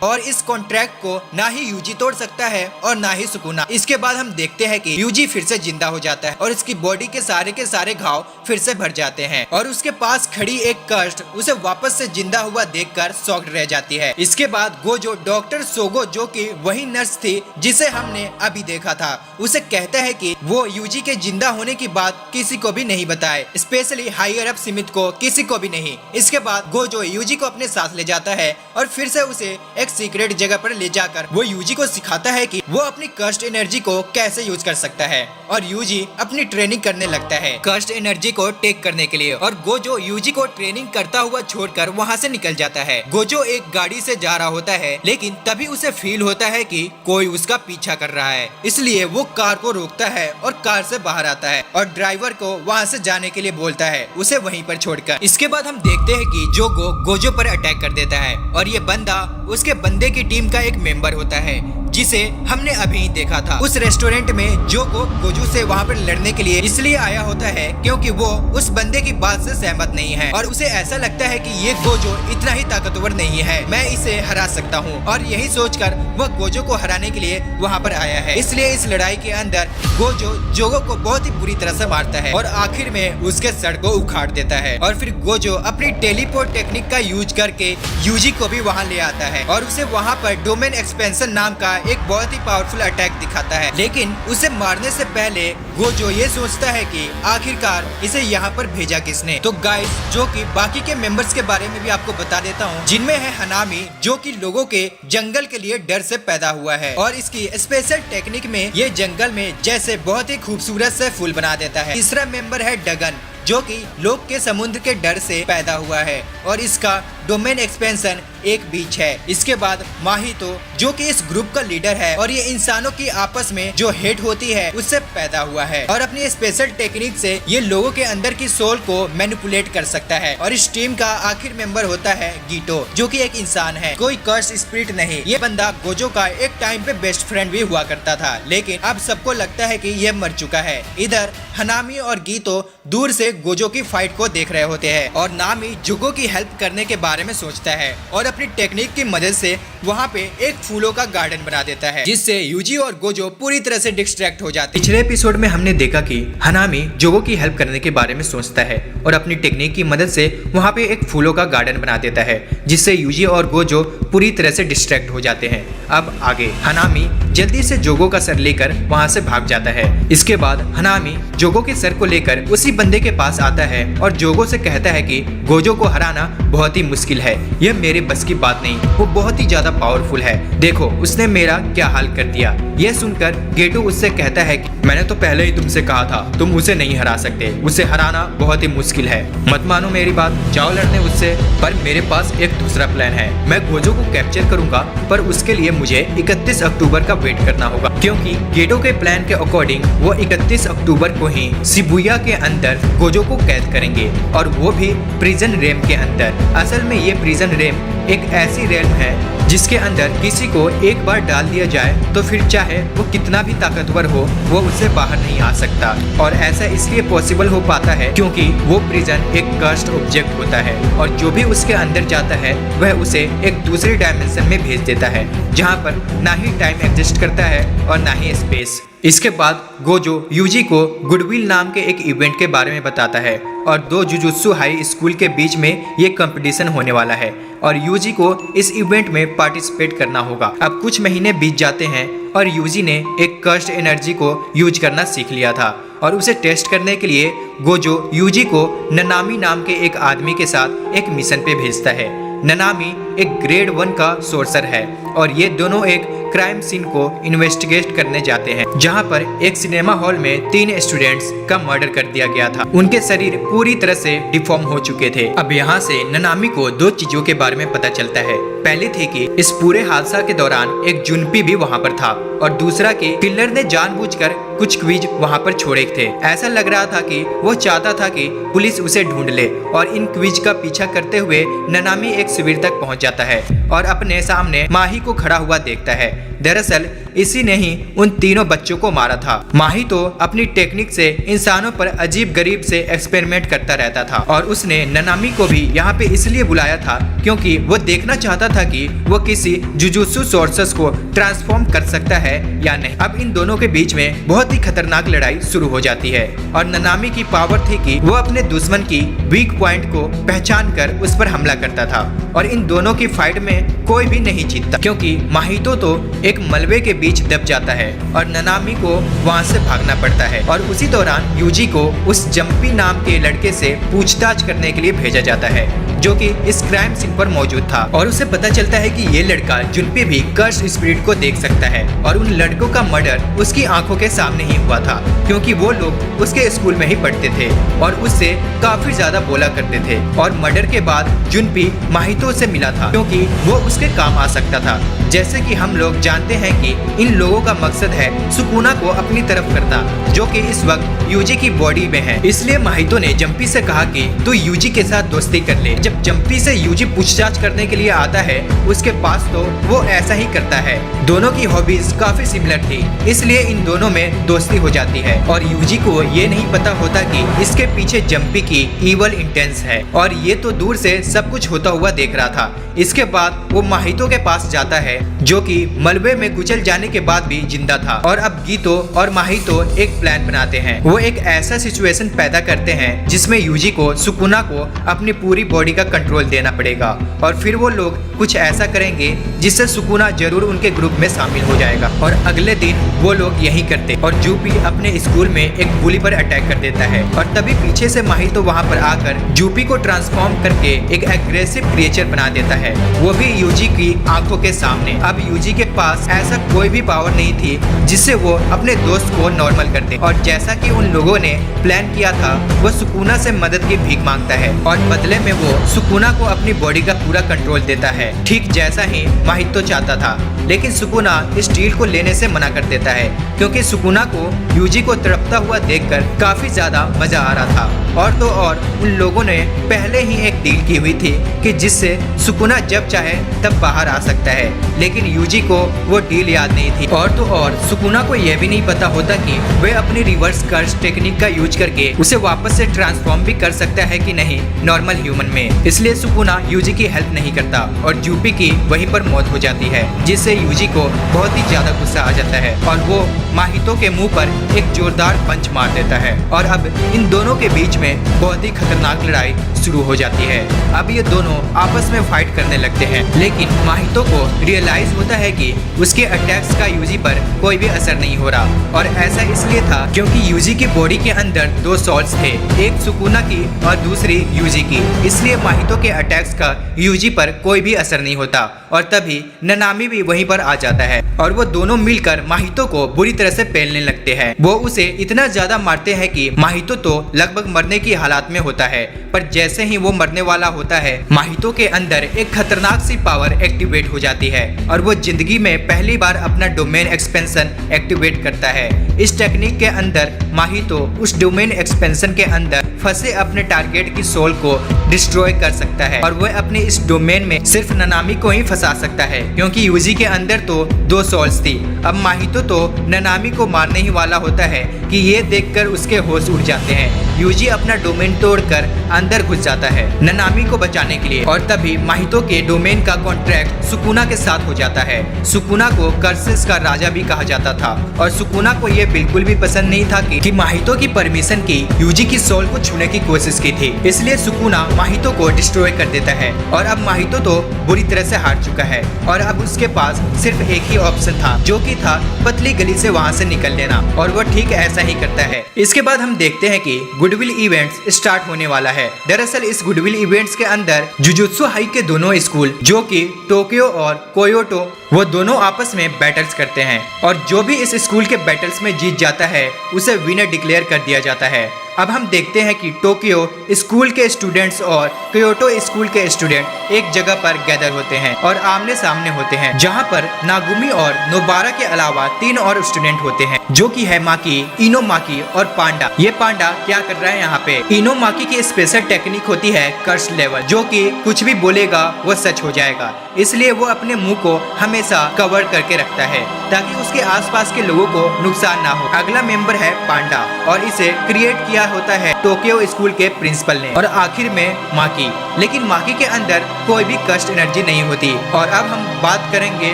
और इस कॉन्ट्रैक्ट को ना ही यूजी तोड़ सकता है और ना ही सुकुना। इसके बाद हम देखते हैं कि यूजी फिर से जिंदा हो जाता है और इसकी बॉडी के सारे घाव फिर से भर जाते हैं और उसके पास खड़ी एक कर्स्ट उसे वापस से जिंदा हुआ देखकर शॉक्ड रह जाती है। इसके बाद गोजो डॉक्टर सोगो, जो कि वही नर्स थी जिसे हमने अभी देखा था, उसे कहता है कि वो यूजी के जिंदा होने की बात किसी को भी नहीं बताए, स्पेशली हायर अप सिमित को, किसी को भी नहीं। इसके बाद गोजो यूजी को अपने साथ ले जाता है और फिर से उसे एक सीक्रेट जगह पर ले जाकर वो यूजी को सिखाता है कि वो अपनी कर्स्ट एनर्जी को कैसे यूज कर सकता है। और यूजी अपनी ट्रेनिंग करने लगता है कर्स्ट एनर्जी को टेक करने के लिए और गोजो यूजी को ट्रेनिंग करता हुआ छोड़कर वहाँ से निकल जाता है। गोजो एक गाड़ी से जा रहा होता है, लेकिन तभी उसे फील होता है कि कोई उसका पीछा कर रहा है, इसलिए वो कार को रोकता है और कार से बाहर आता है और ड्राइवर को वहाँ से जाने के लिए बोलता है, उसे वहीं पर छोड़कर। इसके बाद हम देखते हैं कि जोगो गोजो पर अटैक कर देता है और ये बंदा उसके बंदे की टीम का एक मेंबर होता है जिसे हमने अभी देखा था। उस रेस्टोरेंट में जोगो गोजो से वहाँ पर लड़ने के लिए इसलिए आया होता है क्योंकि वो उस बंदे की बात से सहमत नहीं है और उसे ऐसा लगता है कि ये गोजो इतना ही ताकतवर नहीं है, मैं इसे हरा सकता हूँ। और यही सोचकर वह गोजो को हराने के लिए वहाँ पर आया है। इसलिए इस लड़ाई के अंदर गोजो जोगो को बहुत ही बुरी तरह से मारता है और आखिर में उसके सर को उखाड़ देता है। और फिर गोजो अपनी टेलीपोर्ट टेक्निक का यूज करके यूजी को भी वहाँ ले आता है और उसे वहाँ पर डोमेन एक्सपेंशन नाम का एक बहुत ही पावरफुल अटैक दिखाता है। लेकिन उसे मारने से पहले गोजो ये सोचता है कि आखिरकार इसे यहाँ पर भेजा किसने। तो गाइस, जो कि बाकी के मेंबर्स के बारे में भी आपको बता देता हूँ, जिनमें है हनामी, जो कि लोगों के जंगल के लिए डर से पैदा हुआ है और इसकी स्पेशल टेक्निक में ये जंगल में जैसे बहुत ही खूबसूरत से फूल बना देता है। तीसरा मेंबर है डगन, जो कि लोग के समुद्र के डर से पैदा हुआ है और इसका डोमेन एक्सपेंशन एक बीच है। इसके बाद माहितो, जो कि इस ग्रुप का लीडर है और ये इंसानों की आपस में जो हेट होती है उससे पैदा हुआ है और अपनी स्पेशल टेक्निक से ये लोगों के अंदर की सोल को मैनिपुलेट कर सकता है। और इस टीम का आखिर मेंबर होता है गीटो, जो कि एक इंसान है, कोई कर्स स्पिरिट नहीं। ये बंदा गोजो का एक टाइम पे बेस्ट फ्रेंड भी हुआ करता था, लेकिन अब सबको लगता है कि ये मर चुका है। इधर हनामी और गीतो दूर से गोजो की फाइट को देख रहे होते हैं और नामी जुगो की हेल्प करने के बारे में सोचता है और अपनी टेक्निक की मदद से वहाँ पे एक फूलों का गार्डन बना देता है, जिससे यूजी और गोजो पूरी तरह से डिस्ट्रैक्ट हो जाते हैं। पिछले एपिसोड में हमने देखा कि हनामी जुगो की हेल्प करने के बारे में सोचता है और अपनी टेक्निक की मदद से वहाँ पे एक फूलों का गार्डन बना देता है, जिससे यूजी और गोजो पूरी तरह से डिस्ट्रैक्ट हो जाते हैं। अब आगे हनामी जल्दी से जोगो का सर लेकर वहाँ से भाग जाता है। इसके बाद हनामी जोगो के सर को लेकर उसी बंदे के पास आता है और जोगो से कहता है कि गोजो को हराना बहुत ही मुश्किल है, यह मेरे बस की बात नहीं, वो बहुत ही ज्यादा पावरफुल है, देखो उसने मेरा क्या हाल कर दिया। यह सुनकर गेटो उससे कहता है कि मैंने तो पहले ही तुमसे कहा था तुम उसे नहीं हरा सकते, उसे हराना बहुत ही मुश्किल है, मत मानो मेरी बात, जाओ लड़ने उससे। पर मेरे पास एक दूसरा प्लान है, मैं गोजो को कैप्चर करूंगा, पर उसके लिए मुझे 31 अक्टूबर का वेट करना होगा, क्योंकि गेटो के प्लान के अकॉर्डिंग वो 31 अक्टूबर को ही शिबुया के अंदर गोजो को कैद करेंगे और वो भी प्रिजन रेम के अंदर। असल में ये प्रिजन रेम एक ऐसी रेल्म है जिसके अंदर किसी को एक बार डाल दिया जाए तो फिर चाहे वो कितना भी ताकतवर हो वो उससे बाहर नहीं आ सकता। और ऐसा इसलिए पॉसिबल हो पाता है क्योंकि वो प्रिजन एक कर्स्ड ऑब्जेक्ट होता है और जो भी उसके अंदर जाता है वह उसे एक दूसरे डायमेंशन में भेज देता है, जहाँ पर ना ही टाइम एग्जिस्ट करता है और ना ही स्पेस। इसके बाद गोजो यूजी को गुडविल नाम के एक इवेंट के बारे में बताता है और दो जुजुत्सु हाई स्कूल के बीच में ये कंपटीशन होने वाला है और यूजी को इस इवेंट में पार्टिसिपेट करना होगा। अब कुछ महीने बीत जाते हैं और यूजी ने एक कर्स्ड एनर्जी को यूज करना सीख लिया था और उसे टेस्ट करने के लिए गोजो यूजी को ननामी नाम के एक आदमी के साथ एक मिशन पे भेजता है। ननामी एक ग्रेड 1 का सोर्सर है और ये दोनों एक क्राइम सीन को इन्वेस्टिगेट करने जाते हैं, जहां पर एक सिनेमा हॉल में 3 स्टूडेंट्स का मर्डर कर दिया गया था। उनके शरीर पूरी तरह से डिफॉर्म हो चुके थे। अब यहाँ से ननामी को 2 चीजों के बारे में पता चलता है। पहली थी कि इस पूरे हादसा के दौरान एक जुनपी भी वहाँ पर था, और दूसरा कि किलर ने जानबूझकर कुछ क्विज वहाँ पर छोड़े थे। ऐसा लग रहा था कि वो चाहता था कि पुलिस उसे ढूंढ ले, और इन क्विज का पीछा करते हुए ननामी एक शिविर तक पहुँच जाता है और अपने सामने माही को खड़ा हुआ देखता है। दरअसल इसी ने ही उन तीनों बच्चों को मारा था। माही तो अपनी टेक्निक से इंसानों पर अजीब गरीब से एक्सपेरिमेंट करता रहता था, और उसने ननामी को भी यहाँ पे इसलिए बुलाया था क्योंकि वो देखना चाहता था कि वो किसी जुजुत्सु सोर्सेस को ट्रांसफॉर्म कर सकता है या नहीं। अब इन दोनों के बीच में बहुत ही खतरनाक लड़ाई शुरू हो जाती है, और ननामी की पावर थी कि वो अपने दुश्मन की वीक पॉइंट को पहचान कर उस पर हमला करता था, और इन दोनों की फाइट में कोई भी नहीं जीतता क्योंकि माहितो तो एक मलबे के बीच दब जाता है और ननामी को वहां से भागना पड़ता है। और उसी दौरान यूजी को उस जंपी नाम के लड़के से पूछताछ करने के लिए भेजा जाता है, जो कि इस क्राइम सीन पर मौजूद था, और उसे पता चलता है कि ये लड़का जुनपी भी कर्स स्पिरिट को देख सकता है, और उन लड़कों का मर्डर उसकी आंखों के सामने ही हुआ था क्योंकि वो लोग उसके स्कूल में ही पढ़ते थे और उससे काफी ज्यादा बोला करते थे। और मर्डर के बाद जुनपी माहितो से मिला था क्योंकि वो उसके काम आ सकता था। जैसे कि हम लोग जानते हैं कि इन लोगों का मकसद है सुकुना को अपनी तरफ करना, जो कि इस वक्त यूजी की बॉडी में है। इसलिए माहितो ने जंपी से कहा कि तू यूजी के साथ दोस्ती कर ले। जब जंपी से यूजी पूछताछ करने के लिए आता है उसके पास, तो वो ऐसा ही करता है। दोनों की हॉबीज काफी सिमिलर थी, इसलिए इन दोनों में दोस्ती हो जाती है, और यूजी को ये नहीं पता होता कि इसके पीछे जंपी की इवल इंटेंस है, और ये तो दूर से सब कुछ होता हुआ देख रहा था। इसके बाद वो माहितो के पास जाता है, जो कि मलबे में कुचल जाने के बाद भी जिंदा था, और अब गीतो और माहितो एक प्लान बनाते हैं। वो एक ऐसा सिचुएशन पैदा करते हैं जिसमें यूजी को सुकुना को अपनी पूरी बॉडी का कंट्रोल देना पड़ेगा, और फिर वो लोग कुछ ऐसा करेंगे जिससे सुकुना जरूर उनके ग्रुप में शामिल हो जाएगा। और अगले दिन वो लोग यही करते, और जूपी अपने स्कूल में एक बुली पर अटैक कर देता है, और तभी पीछे से माहितो वहाँ पर आकर जूपी को ट्रांसफॉर्म करके एक एग्रेसिव क्रिएचर बना देता है, वो भी यूजी की आंखों के सामने। अब यूजी के पास ऐसा कोई भी पावर नहीं थी जिससे वो अपने दोस्त को नॉर्मल कर दे, और जैसा कि उन लोगों ने प्लान किया था, वो सुकुना से मदद की भीख मांगता है, और बदले में वो सुकुना को अपनी बॉडी का पूरा कंट्रोल देता है, ठीक जैसा ही माहितो चाहता था। लेकिन सुकुना इस डील को लेने से मना कर देता है क्योंकि सुकुना को यूजी को तड़पता हुआ देखकर काफी ज्यादा मजा आ रहा था, और तो और उन लोगों ने पहले ही एक डील की हुई थी कि जिससे सुकुना जब चाहे तब बाहर आ सकता है, लेकिन यूजी को वो डील याद नहीं थी। और तो और सुकुना को यह भी नहीं पता होता कि वे अपनी रिवर्स कर्स टेक्निक का यूज करके उसे वापस से ट्रांसफॉर्म भी कर सकता है कि नहीं नॉर्मल ह्यूमन में। इसलिए सुकुना यूजी की हेल्प नहीं करता, और जूपी की वहीं पर मौत हो जाती है, जिससे यूजी को बहुत ही ज्यादा गुस्सा आ जाता है, और वो माहितो के मुंह पर एक जोरदार पंच मार देता है। और अब इन दोनों के बीच में बहुत ही खतरनाक लड़ाई शुरू हो जाती है। अब ये दोनों आपस में फाइट करने लगते हैं, लेकिन माहितो को रियलाइज होता है कि उसके अटैक्स का यूजी पर कोई भी असर नहीं हो रहा, और ऐसा इसलिए था क्योंकि यूजी की बॉडी के अंदर 2 सोल्स थे, एक सुकुना की और दूसरी यूजी की। इसलिए माहितो के अटैक्स का यूजी पर कोई भी असर नहीं होता, और तभी ननामी भी वहीं पर आ जाता है, और वो दोनों मिलकर माहितो को बुरी तरह से पेलने लगते हैं। वो उसे इतना ज्यादा मारते हैं कि माहितो तो लगभग मरने की हालात में होता है, पर जैसे ही वो मरने वाला होता है, माहितो के अंदर एक खतरनाक सी पावर एक्टिवेट हो जाती है, और वो जिंदगी में पहली बार अपना डोमेन एक्सपेंशन एक्टिवेट करता है। इस टेक्निक के अंदर माहितो उस डोमेन एक्सपेंशन के अंदर फंसे अपने टारगेट की सोल को डिस्ट्रॉय कर सकता है, और वह अपने इस डोमेन में सिर्फ ननामी को ही फंसा सकता है क्योंकि यूजी के अंदर तो 2 सोल्स थी। अब माहितो तो ननामी को मारने ही वाला होता है कि ये देखकर उसके होश उड़ जाते हैं। यूजी अपना डोमेन तोड़कर अंदर घुस जाता है ननामी को बचाने के लिए, और तभी माहितो के डोमेन का कॉन्ट्रैक्ट सुकुना के साथ हो जाता है। सुकुना को कर्सेस का राजा भी कहा जाता था, और सुकुना को यह बिल्कुल भी पसंद नहीं था कि माहितो की परमिशन की यूजी की सोल को छूने की कोशिश की थी। इसलिए सुकुना माहितो को डिस्ट्रॉय कर देता है, और अब माहितो तो बुरी तरह से हार चुका है, और अब उसके पास पास सिर्फ एक ही ऑप्शन था, जो कि था पतली गली से वहाँ से निकल लेना, और वो ठीक ऐसा ही करता है। इसके बाद हम देखते हैं कि गुडविल इवेंट्स स्टार्ट होने वाला है। दरअसल इस गुडविल इवेंट्स के अंदर जुजुत्सु हाई के दोनों स्कूल, जो कि टोक्यो और कोयोटो, वो दोनों आपस में बैटल्स करते हैं, और जो भी इस स्कूल के बैटल्स में जीत जाता है उसे विनर डिक्लेयर कर दिया जाता है। अब हम देखते हैं कि टोक्यो स्कूल के स्टूडेंट्स और क्योटो स्कूल के स्टूडेंट एक जगह पर गैदर होते हैं और आमने सामने होते हैं, जहां पर नागुमी और नोबारा के अलावा 3 और स्टूडेंट होते हैं, जो कि है माकी, इनोमाकी और पांडा। ये पांडा क्या कर रहा है यहाँ पे? इनोमाकी की स्पेशल टेक्निक होती है कर्स लेवल, जो कि कुछ भी बोलेगा वो सच हो जाएगा, इसलिए वो अपने मुंह को हमेशा कवर करके रखता है ताकि उसके आसपास के लोगों को नुकसान ना हो। अगला मेंबर है पांडा, और इसे क्रिएट किया होता है टोक्यो स्कूल के प्रिंसिपल ने। और आखिर में माकी, लेकिन माकी के अंदर कोई भी कस्ट एनर्जी नहीं होती। और अब हम बात करेंगे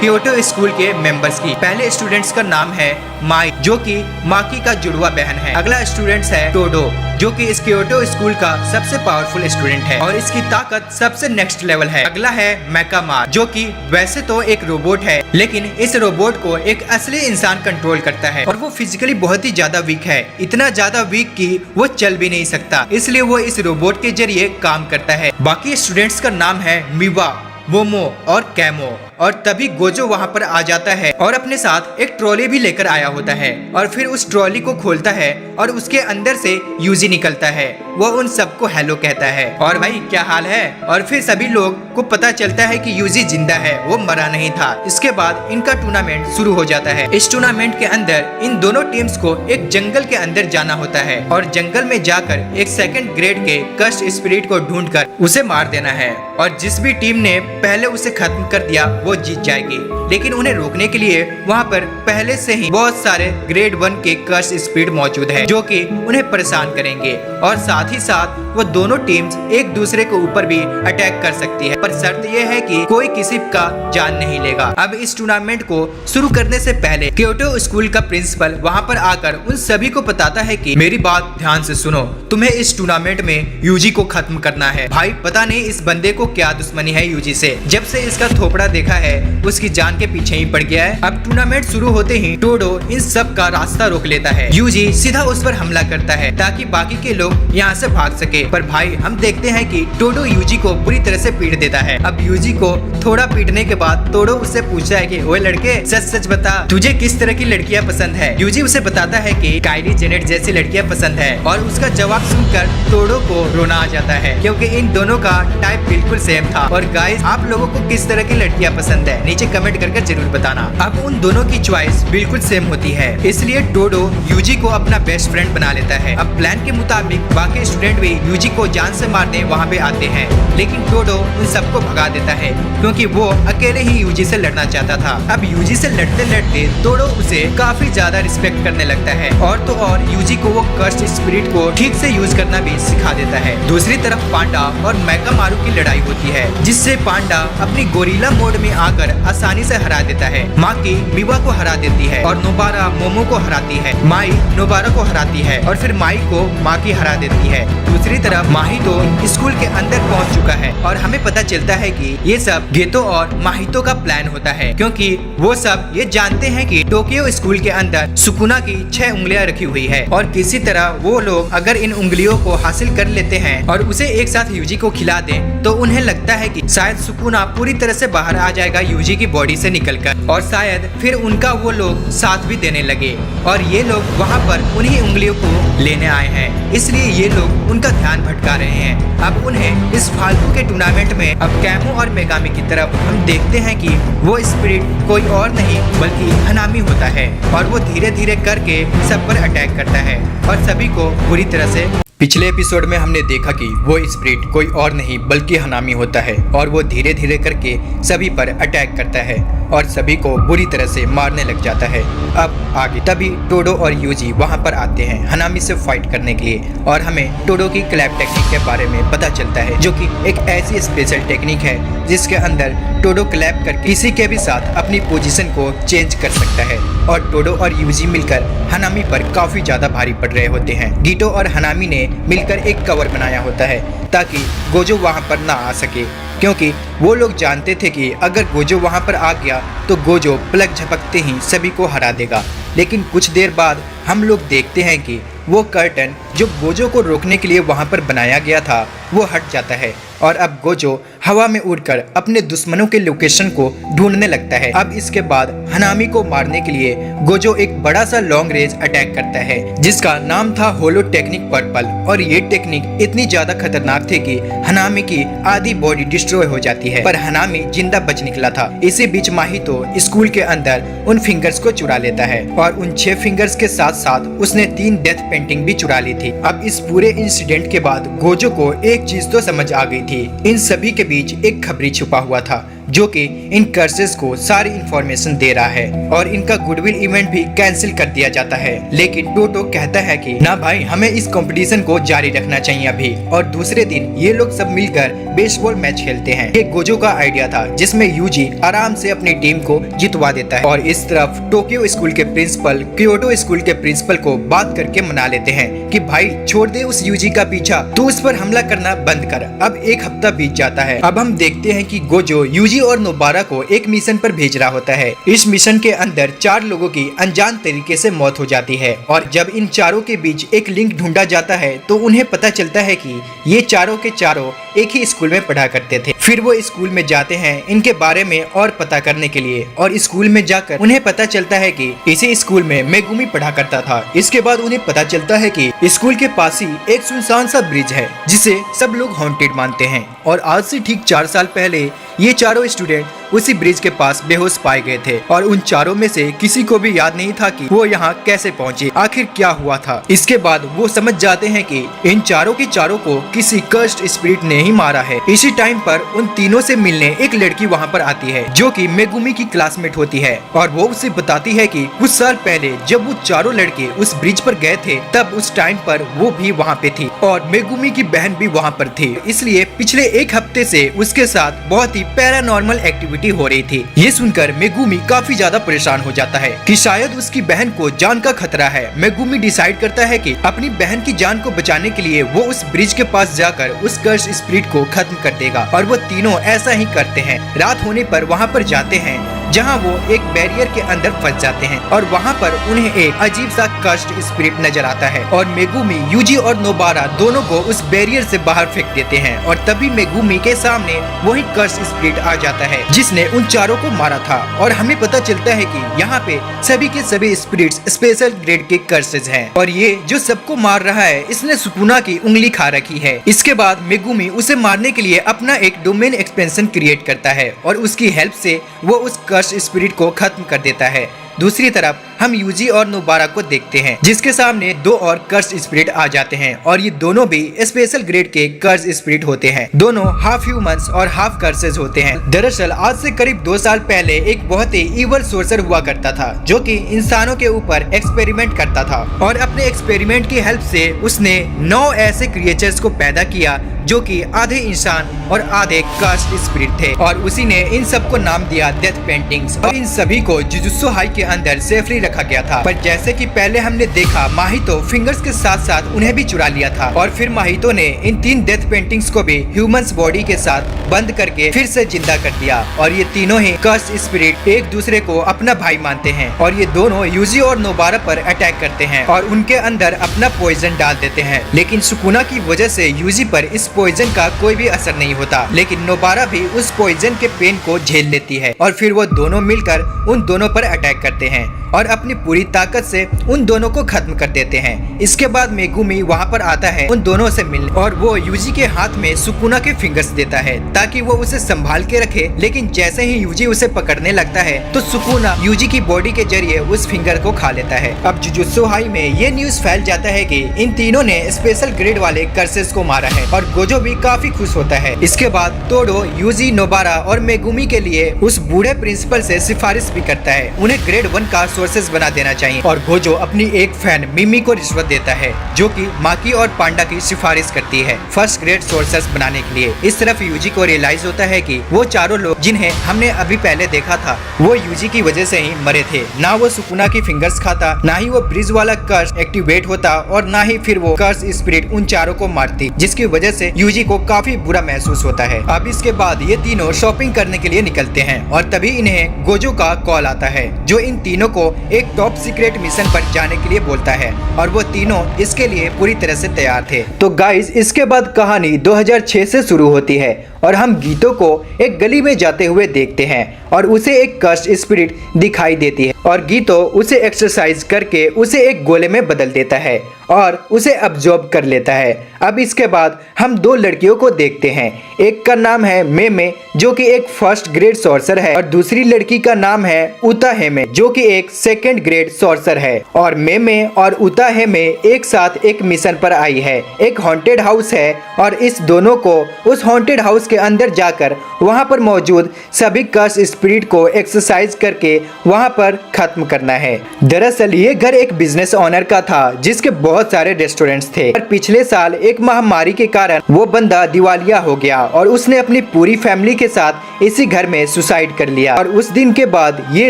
क्योटो स्कूल के मेंबर्स की। पहले स्टूडेंट्स का नाम है माई, जो कि माकी का जुड़वा बहन है। अगला स्टूडेंट्स है टोडो, जो कि इस क्योटो स्कूल का सबसे पावरफुल स्टूडेंट है और इसकी ताकत सबसे नेक्स्ट लेवल है। अगला है मेकामार, जो कि वैसे तो एक रोबोट है, लेकिन इस रोबोट को एक असली इंसान कंट्रोल करता है, और वो फिजिकली बहुत ही ज्यादा वीक है, इतना ज्यादा वीक कि वो चल भी नहीं सकता, इसलिए वो इस रोबोट के जरिए काम करता है। बाकी स्टूडेंट्स का नाम है मिवा, मोमो और कैमो। और तभी गोजो वहाँ पर आ जाता है और अपने साथ एक ट्रॉली भी लेकर आया होता है, और फिर उस ट्रॉली को खोलता है और उसके अंदर से यूजी निकलता है। वो उन सबको हेलो कहता है, और भाई क्या हाल है? और फिर सभी लोग को पता चलता है कि यूजी जिंदा है, वो मरा नहीं था। इसके बाद इनका टूर्नामेंट शुरू हो जाता है। इस टूर्नामेंट के अंदर इन दोनों टीम्स को एक जंगल के अंदर जाना होता है, और जंगल में जाकर एक सेकंड ग्रेड के कस्ट स्पिरिट को ढूंढकर उसे मार देना है, और जिस भी टीम ने पहले उसे खत्म कर दिया वो जीत जाएगी। लेकिन उन्हें रोकने के लिए वहाँ पर पहले से ही बहुत सारे ग्रेड 1 के कर्स स्पिरिट मौजूद है, जो कि उन्हें परेशान करेंगे, और साथ ही साथ वो दोनों टीम्स एक दूसरे के ऊपर भी अटैक कर सकती है, पर शर्त ये है कि कोई किसी का जान नहीं लेगा। अब इस टूर्नामेंट को शुरू करने से पहले क्योटो स्कूल का प्रिंसिपल वहाँ पर आकर उन सभी को बताता है कि मेरी बात ध्यान से सुनो, तुम्हें इस टूर्नामेंट में यूजी को खत्म करना है। भाई पता नहीं इस बंदे को क्या दुश्मनी है यूजी से, जब से इसका थोपड़ा देखा है उसकी जान के पीछे ही पड़ गया है। अब टूर्नामेंट शुरू होते ही टोडो इन सब का रास्ता रोक लेता है। यूजी सीधा उस पर हमला करता है ताकि बाकी के लोग यहाँ से भाग सके, पर भाई हम देखते हैं कि टोडो यूजी को पूरी तरह से पीट देता है। अब यूजी को थोड़ा पीटने के बाद टोडो उससे पूछता है कि ओए लड़के, सच सच बता तुझे किस तरह की लड़कियां पसंद है? यूजी उसे बताता है कि काइली जेनेट जैसी लड़कियां पसंद है, और उसका जवाब सुनकर टोडो को रोना आ जाता है, क्योंकि इन दोनों का टाइप बिल्कुल सेम था। और गाइस, आप लोगों को किस तरह की लड़कियां पसंद है नीचे कमेंट करके जरूर बताना। अब उन दोनों की चॉइस बिल्कुल सेम होती है, इसलिए टोडो यूजी को अपना बेस्ट फ्रेंड बना लेता है। अब प्लान के मुताबिक बाकी स्टूडेंट भी यूजी को जान से मारने वहाँ पे आते हैं, लेकिन टोडो उन सबको भगा देता है क्योंकि वो अकेले ही यूजी से लड़ना चाहता था। अब यूजी से लड़ते लड़ते टोडो उसे काफी ज्यादा रिस्पेक्ट करने लगता है, और तो और यूजी को वो कर्स्ट स्पिरिट को ठीक से यूज करना भी सिखा देता है। दूसरी तरफ पांडा और मेकामारू की लड़ाई होती है, जिससे पांडा अपनी गोरिल्ला मोड में आकर आसानी से हरा देता है। माकी मिवा को हरा देती है, और नोबारा मोमो को हराती है। माई नोबारा को हराती है, और फिर माई को माकी हरा देती है। दूसरी तरफ माहितो स्कूल के अंदर पहुंच चुका है, और हमें पता चलता है कि ये सब गेतो और माहितो का प्लान होता है, क्योंकि वो सब ये जानते हैं कि टोक्यो स्कूल के अंदर सुकुना की 6 उंगलियां रखी हुई है, और किसी तरह वो लोग अगर इन उंगलियों को हासिल कर लेते हैं और उसे एक साथ यूजी को खिला दें, तो उन्हें लगता है कि शायद सुकुना पूरी तरह से बाहर आ जाएगा यूजी की बॉडी से निकलकर, और शायद फिर उनका वो लोग साथ भी देने लगे। और ये लोग वहाँ पर उन्हीं उंगलियों को लेने आए हैं, इसलिए ये लोग उनका ध्यान भटका रहे हैं। अब उन्हें इस फालतू के टूर्नामेंट में अब कैमो और मेगामी की तरफ हम देखते हैं कि वो स्पिरिट कोई और नहीं बल्कि हनामी होता है, और वो धीरे धीरे करके सब पर अटैक करता है और सभी को बुरी तरह से। पिछले एपिसोड में हमने देखा कि वो स्पिरिट कोई और नहीं बल्कि हनामी होता है, और वो धीरे धीरे करके सभी पर अटैक करता है और सभी को बुरी तरह से मारने लग जाता है। अब आगे तभी टोडो और यूजी वहां पर आते हैं हनामी से फाइट करने के लिए, और हमें टोडो की क्लैप टेक्निक के बारे में पता चलता है, जो कि एक ऐसी स्पेशल टेक्निक है जिसके अंदर टोडो क्लैप कर किसी के भी साथ अपनी पोजीशन को चेंज कर सकता है। और टोडो और यूजी मिलकर हनामी पर काफी ज्यादा भारी पड़ रहे होते हैं। गीटो और हनामी ने मिलकर एक कवर बनाया होता है ताकि गोजो वहां पर ना आ सके, क्योंकि वो लोग जानते थे कि अगर गोजो वहां पर आ गया तो गोजो पलक झपकते ही सभी को हरा देगा। लेकिन कुछ देर बाद हम लोग देखते हैं कि वो कर्टन जो गोजो को रोकने के लिए वहां पर बनाया गया था वो हट जाता है और अब गोजो हवा में उड़कर अपने दुश्मनों के लोकेशन को ढूंढने लगता है। अब इसके बाद हनामी को मारने के लिए गोजो एक बड़ा सा लॉन्ग रेंज अटैक करता है जिसका नाम था होलो टेक्निक पर्पल, और ये टेक्निक इतनी ज्यादा खतरनाक थी कि हनामी की आधी बॉडी डिस्ट्रॉय हो जाती है, पर हनामी जिंदा बच निकला था। इसी बीच माहितो स्कूल के अंदर उन फिंगर्स को चुरा लेता है और उन 6 फिंगर्स के साथ साथ उसने 3 डेथ पेंटिंग भी चुरा ली थी। अब इस पूरे इंसिडेंट के बाद गोजो को एक चीज तो समझ आ गई थी, इन सभी के बीच एक खबरी छुपा हुआ था जो कि इन कर्सेस को सारी इंफॉर्मेशन दे रहा है और इनका गुडविल इवेंट भी कैंसिल कर दिया जाता है। लेकिन टोटो कहता है कि ना भाई, हमें इस कंपटीशन को जारी रखना चाहिए अभी। और दूसरे दिन ये लोग सब मिलकर बेसबॉल मैच खेलते हैं। ये गोजो का आइडिया था जिसमें यूजी आराम से अपनी टीम को जितवा देता है और इस तरफ टोक्यो स्कूल के प्रिंसिपल क्योटो स्कूल के प्रिंसिपल को बात करके मना लेते हैं कि भाई छोड़ दे उस यूजी का पीछा, तू उस पर हमला करना बंद कर। अब एक हफ्ता बीत जाता है। अब हम देखते हैं कि गोजो यूजी और नोबारा को एक मिशन पर भेज रहा होता है। इस मिशन के अंदर 4 लोगों की अनजान तरीके से मौत हो जाती है और जब इन चारों के बीच एक लिंक ढूंढा जाता है तो उन्हें पता चलता है कि ये चारों के चारों एक ही स्कूल में पढ़ा करते थे। फिर वो स्कूल में जाते हैं इनके बारे में और पता करने के लिए, और स्कूल में जाकर उन्हें पता चलता है कि इसी स्कूल में मेगुमी पढ़ा करता था। इसके बाद उन्हें पता चलता है कि स्कूल के पास ही एक सुनसान सा ब्रिज है जिसे सब लोग हॉन्टेड मानते हैं, और आज से ठीक 4 साल पहले ये चारों स्टूडेंट उसी ब्रिज के पास बेहोश पाए गए थे और उन चारों में से किसी को भी याद नहीं था कि वो यहाँ कैसे पहुँचे, आखिर क्या हुआ था। इसके बाद वो समझ जाते हैं कि इन चारों के चारों को किसी कर्स्ड स्पिरिट ने ही मारा है। इसी टाइम पर उन तीनों से मिलने एक लड़की वहाँ पर आती है जो कि मेगुमी की क्लासमेट होती है और वो उसे बताती है कि कुछ साल पहले जब वो चारों लड़के उस ब्रिज पर गए थे तब उस टाइम पर वो भी वहाँ पे थी और मेगुमी की बहन भी वहाँ पर थी, इसलिए पिछले 1 हफ्ते से उसके साथ बहुत ही पैरानॉर्मल एक्टिविटी हो रही थी। ये सुनकर मेगुमी काफी ज्यादा परेशान हो जाता है कि शायद उसकी बहन को जान का खतरा है। मेगुमी डिसाइड करता है कि अपनी बहन की जान को बचाने के लिए वो उस ब्रिज के पास जाकर उस कर्स स्पिरिट को खत्म कर देगा और वो तीनों ऐसा ही करते हैं। रात होने पर वहाँ पर जाते हैं जहाँ वो एक बैरियर के अंदर फंस जाते हैं और वहाँ पर उन्हें एक अजीब सा कर्स्ड स्पिरिट नजर आता है और मेगुमी, यूजी और नोबारा दोनों को उस बैरियर से बाहर फेंक देते हैं और तभी मेगुमी के सामने वही कर्स्ड स्पिरिट आ जाता है जिसने उन चारों को मारा था और हमें पता चलता है कि यहाँ पे सभी के सभी स्पिरिट्स स्पेशल ग्रेड के कर्सेस हैं और ये जो सबको मार रहा है इसने सुकुना की उंगली खा रखी है। इसके बाद मेगुमी उसे मारने के लिए अपना एक डोमेन एक्सपेंशन क्रिएट करता है और उसकी हेल्प से वो उस कर्स स्पिरिट को खत्म कर देता है। दूसरी तरफ हम यूजी और नोबारा को देखते हैं जिसके सामने 2 और कर्स स्पिरिट आ जाते हैं और ये दोनों भी स्पेशल ग्रेड के कर्स स्पिरिट होते हैं। दोनों हाफ ह्यूमंस और हाफ कर्सेस होते हैं। दरअसल आज से करीब 2 साल पहले एक बहुत ही इवल सोर्सर हुआ करता था जो कि इंसानों के ऊपर एक्सपेरिमेंट करता था और अपने एक्सपेरिमेंट की हेल्प से उसने 9 ऐसे क्रिएचर्स को पैदा किया जो कि आधे इंसान और आधे कर्स्ड स्पिरिट थे और उसी ने इन सबको नाम दिया डेथ पेंटिंग्स और इन सभी को जुजुत्सु हाई के अंदर सेफली रखा गया था। पर जैसे कि पहले हमने देखा माहितो फिंगर्स के साथ साथ उन्हें भी चुरा लिया था और फिर माहितो ने इन 3 डेथ पेंटिंग्स को भी ह्यूमंस बॉडी के साथ बंद करके फिर से जिंदा कर दिया और ये तीनों ही कर्स्ड स्पिरिट एक दूसरे को अपना भाई मानते हैं और ये दोनों यूजी और नोबारा पर अटैक करते हैं और उनके अंदर अपना पॉइजन डाल देते हैं। लेकिन सुकुना की वजह से यूजी पर इस पॉइजन का कोई भी असर नहीं होता, लेकिन नोबारा भी उस पॉइजन के पेन को झेल लेती है और फिर वो दोनों मिलकर उन दोनों पर अटैक करते हैं और अपनी पूरी ताकत से उन दोनों को खत्म कर देते हैं। इसके बाद मेगुमी वहाँ पर आता है उन दोनों से मिलने और वो यूजी के हाथ में सुकुना के फिंगर्स देता है ताकि वो उसे संभाल के रखे, लेकिन जैसे ही यूजी उसे पकड़ने लगता है तो सुकुना यूजी की बॉडी के जरिए उस फिंगर को खा लेता है। अब जुजुत्सु हाई में ये न्यूज फैल जाता है कि इन तीनों ने स्पेशल ग्रेड वाले कर्सेस को मारा है और गोजो भी काफी खुश होता है। इसके बाद तोडो यूजी, नोबारा और मेगुमी के लिए उस बूढ़े प्रिंसिपल से सिफारिश भी करता है उन्हें ग्रेड 1 का सोर्सेज रिसोर्सेज बना देना चाहिए और गोजो अपनी एक फैन मिमी को रिश्वत देता है जो कि माकी और पांडा की सिफारिश करती है फर्स्ट ग्रेड सोर्सेस बनाने के लिए। इस तरफ यूजी को रियलाइज होता है कि वो चारों लोग जिन्हें हमने अभी पहले देखा था वो यूजी की वजह से ही मरे थे। ना वो सुकुना की फिंगर्स खाता, ना ही वो ब्रिज वाला कर्स एक्टिवेट होता और ना ही फिर वो कर्स स्पिरिट उन चारों को मारती, जिसकी वजह से यूजी को काफी बुरा महसूस होता है। अब इसके बाद ये तीनों शॉपिंग करने के लिए निकलते हैं और तभी इन्हें गोजो का कॉल आता है जो इन तीनों को एक टॉप सीक्रेट मिशन पर जाने के लिए बोलता है और वो तीनों इसके लिए पूरी तरह से तैयार थे। तो गाइस, इसके बाद कहानी 2006 से शुरू होती है और हम गीतो को एक गली में जाते हुए देखते हैं और उसे एक कर्स्ड स्पिरिट दिखाई देती है और गीतो उसे एक्सरसाइज करके उसे एक गोले में बदल देता है और उसे अब्जॉर्ब कर लेता है। अब इसके बाद हम दो लड़कियों को देखते हैं। एक का नाम है मेमे जो कि एक फर्स्ट ग्रेड सॉर्सर है और दूसरी लड़की का नाम है उताहेमे जो कि एक सेकंड ग्रेड सॉर्सर है। और मेमे और उताहेमे एक साथ एक मिशन पर आई है। एक हॉन्टेड हाउस है और इस दोनों को उस हॉन्टेड हाउस के अंदर जाकर वहां पर मौजूद सभी कर्स स्पिरिट को एक्सरसाइज करके वहां पर खत्म करना है। दरअसल ये घर एक बिजनेस ओनर का था जिसके बहुत सारे रेस्टोरेंट्स थे और पिछले साल एक महामारी के कारण वो बंदा दिवालिया हो गया और उसने अपनी पूरी फैमिली के साथ इसी घर में सुसाइड कर लिया। और उस दिन के बाद ये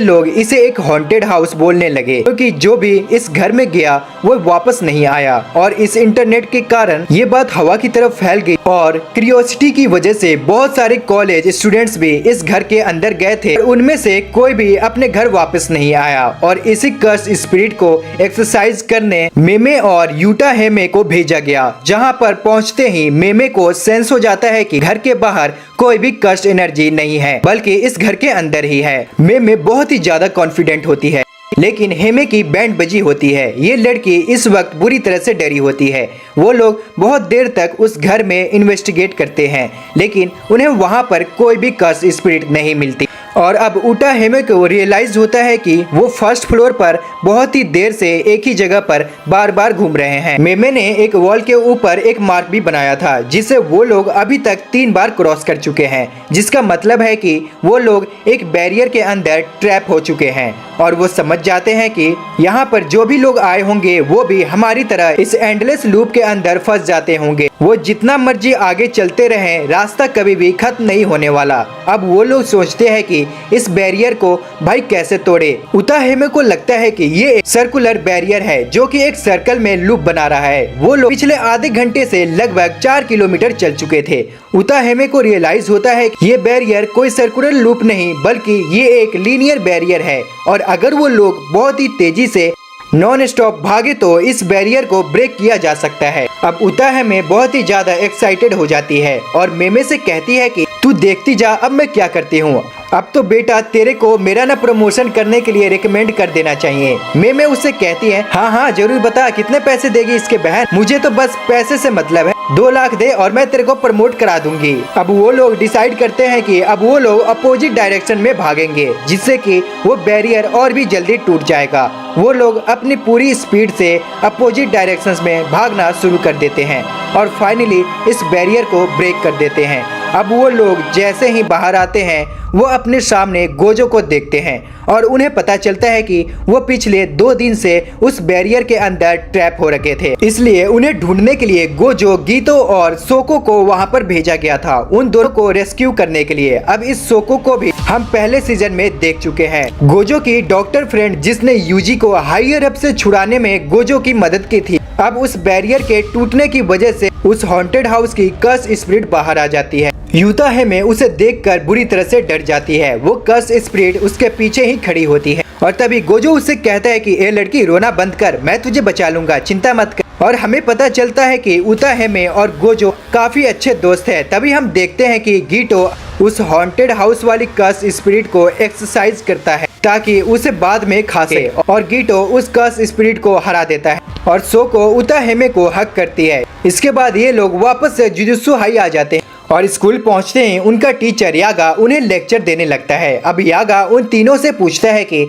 लोग इसे एक हॉन्टेड हाउस बोलने लगे क्योंकि जो भी इस घर में गया वो वापस नहीं आया। और इस इंटरनेट के कारण ये बात हवा की तरफ फैल गई और क्यूरियोसिटी की वजह से बहुत सारे कॉलेज स्टूडेंट्स भी इस घर के अंदर गए थे। उनमें से कोई भी अपने घर वापस नहीं आया और इसी कर्स स्पिरिट को एक्सरसाइज करने मेमे और यूटाहेमे को भेजा गया, जहां पर पहुंचते ही मेमे को सेंस हो जाता है कि घर के बाहर कोई भी कर्स्ड एनर्जी नहीं है बल्कि इस घर के अंदर ही है। मेमे बहुत ही ज्यादा कॉन्फिडेंट होती है लेकिन हेमे की बैंड बजी होती है। ये लड़की इस वक्त बुरी तरह से डरी होती है। वो लोग बहुत देर तक उस घर में इन्वेस्टिगेट करते हैं लेकिन उन्हें वहां पर कोई भी कर्स स्पिरिट नहीं मिलती। और अब उताहेमे को रियलाइज होता है कि वो फर्स्ट फ्लोर पर बहुत ही देर से एक ही जगह पर बार बार घूम रहे हैं। मेमे ने एक वॉल के ऊपर एक मार्क भी बनाया था जिसे वो लोग अभी तक 3 बार क्रॉस कर चुके हैं, जिसका मतलब है कि वो लोग एक बैरियर के अंदर ट्रैप हो चुके हैं। और वो समझ जाते हैं कि यहाँ पर जो भी लोग आए होंगे वो भी हमारी तरह इस एंडलेस लूप के अंदर फंस जाते होंगे। वो जितना मर्जी आगे चलते रहें, रास्ता कभी भी खत्म नहीं होने वाला। अब वो लोग सोचते हैं कि इस बैरियर को भाई कैसे तोड़े। उताहेमे को लगता है कि ये एक सर्कुलर बैरियर है जो कि एक सर्कल में लूप बना रहा है। वो लोग पिछले आधे घंटे से लगभग 4 किलोमीटर चल चुके थे। उताहेमे को रियलाइज होता है कि ये बैरियर कोई सर्कुलर लूप नहीं बल्कि ये एक लीनियर बैरियर है और अगर वो लोग बहुत ही तेजी से नॉन स्टॉप भागे तो इस बैरियर को ब्रेक किया जा सकता है। अब उताहेमे बहुत ही ज्यादा एक्साइटेड हो जाती है और मेमे से कहती है कि तू देखती जा अब मैं क्या करती हूँ। अब तो बेटा तेरे को मेरा ना प्रमोशन करने के लिए रिकमेंड कर देना चाहिए। मेमे उससे कहती है हाँ हाँ जरूर बता कितने पैसे देगी इसके बहन, मुझे तो बस पैसे से मतलब है, 2 लाख दे और मैं तेरे को प्रमोट करा दूंगी। अब वो लोग डिसाइड करते हैं कि अब वो लोग अपोजिट डायरेक्शन में भागेंगे जिससे कि वो बैरियर और भी जल्दी टूट जाएगा। वो लोग अपनी पूरी स्पीड से अपोजिट डायरेक्शंस में भागना शुरू कर देते हैं और फाइनली इस बैरियर को ब्रेक कर देते हैं। अब वो लोग जैसे ही बाहर आते हैं वो अपने सामने गोजो को देखते हैं और उन्हें पता चलता है कि वो पिछले 2 दिन से उस बैरियर के अंदर ट्रैप हो रखे थे, इसलिए उन्हें ढूंढने के लिए गोजो, गीतो और सोको को वहां पर भेजा गया था उन दोनों को रेस्क्यू करने के लिए। अब इस सोको को भी हम पहले सीजन में देख चुके हैं। गोजो की डॉक्टर फ्रेंड जिसने यूजी को हायर अप से छुड़ाने में गोजो की मदद की थी, अब उस बैरियर के टूटने की वजह से उस हॉन्टेड हाउस की कर्स स्पिरिट बाहर आ जाती है। यूताहेमे उसे देखकर बुरी तरह से डर जाती है। वो कर्स स्पिरिट उसके पीछे ही खड़ी होती है और तभी गोजो उससे कहता है कि ए लड़की रोना बंद कर, मैं तुझे बचा लूंगा, चिंता मत कर। और हमें पता चलता है कि उताहेमे और गोजो काफी अच्छे दोस्त हैं। तभी हम देखते हैं कि गीतो उस हॉन्टेड हाउस वाली कर्स स्पिरिट को एक्सरसाइज करता है ताकि उसे बाद में खा सके और गीतो उस कर्स स्पिरिट को हरा देता है और सोको उताहेमे को हक करती है। इसके बाद ये लोग वापस से जुजुत्सु हाई आ जाते हैं और स्कूल पहुंचते ही उनका टीचर यागा उन्हें लेक्चर देने लगता है। अब यागा उन तीनों से पूछता है कि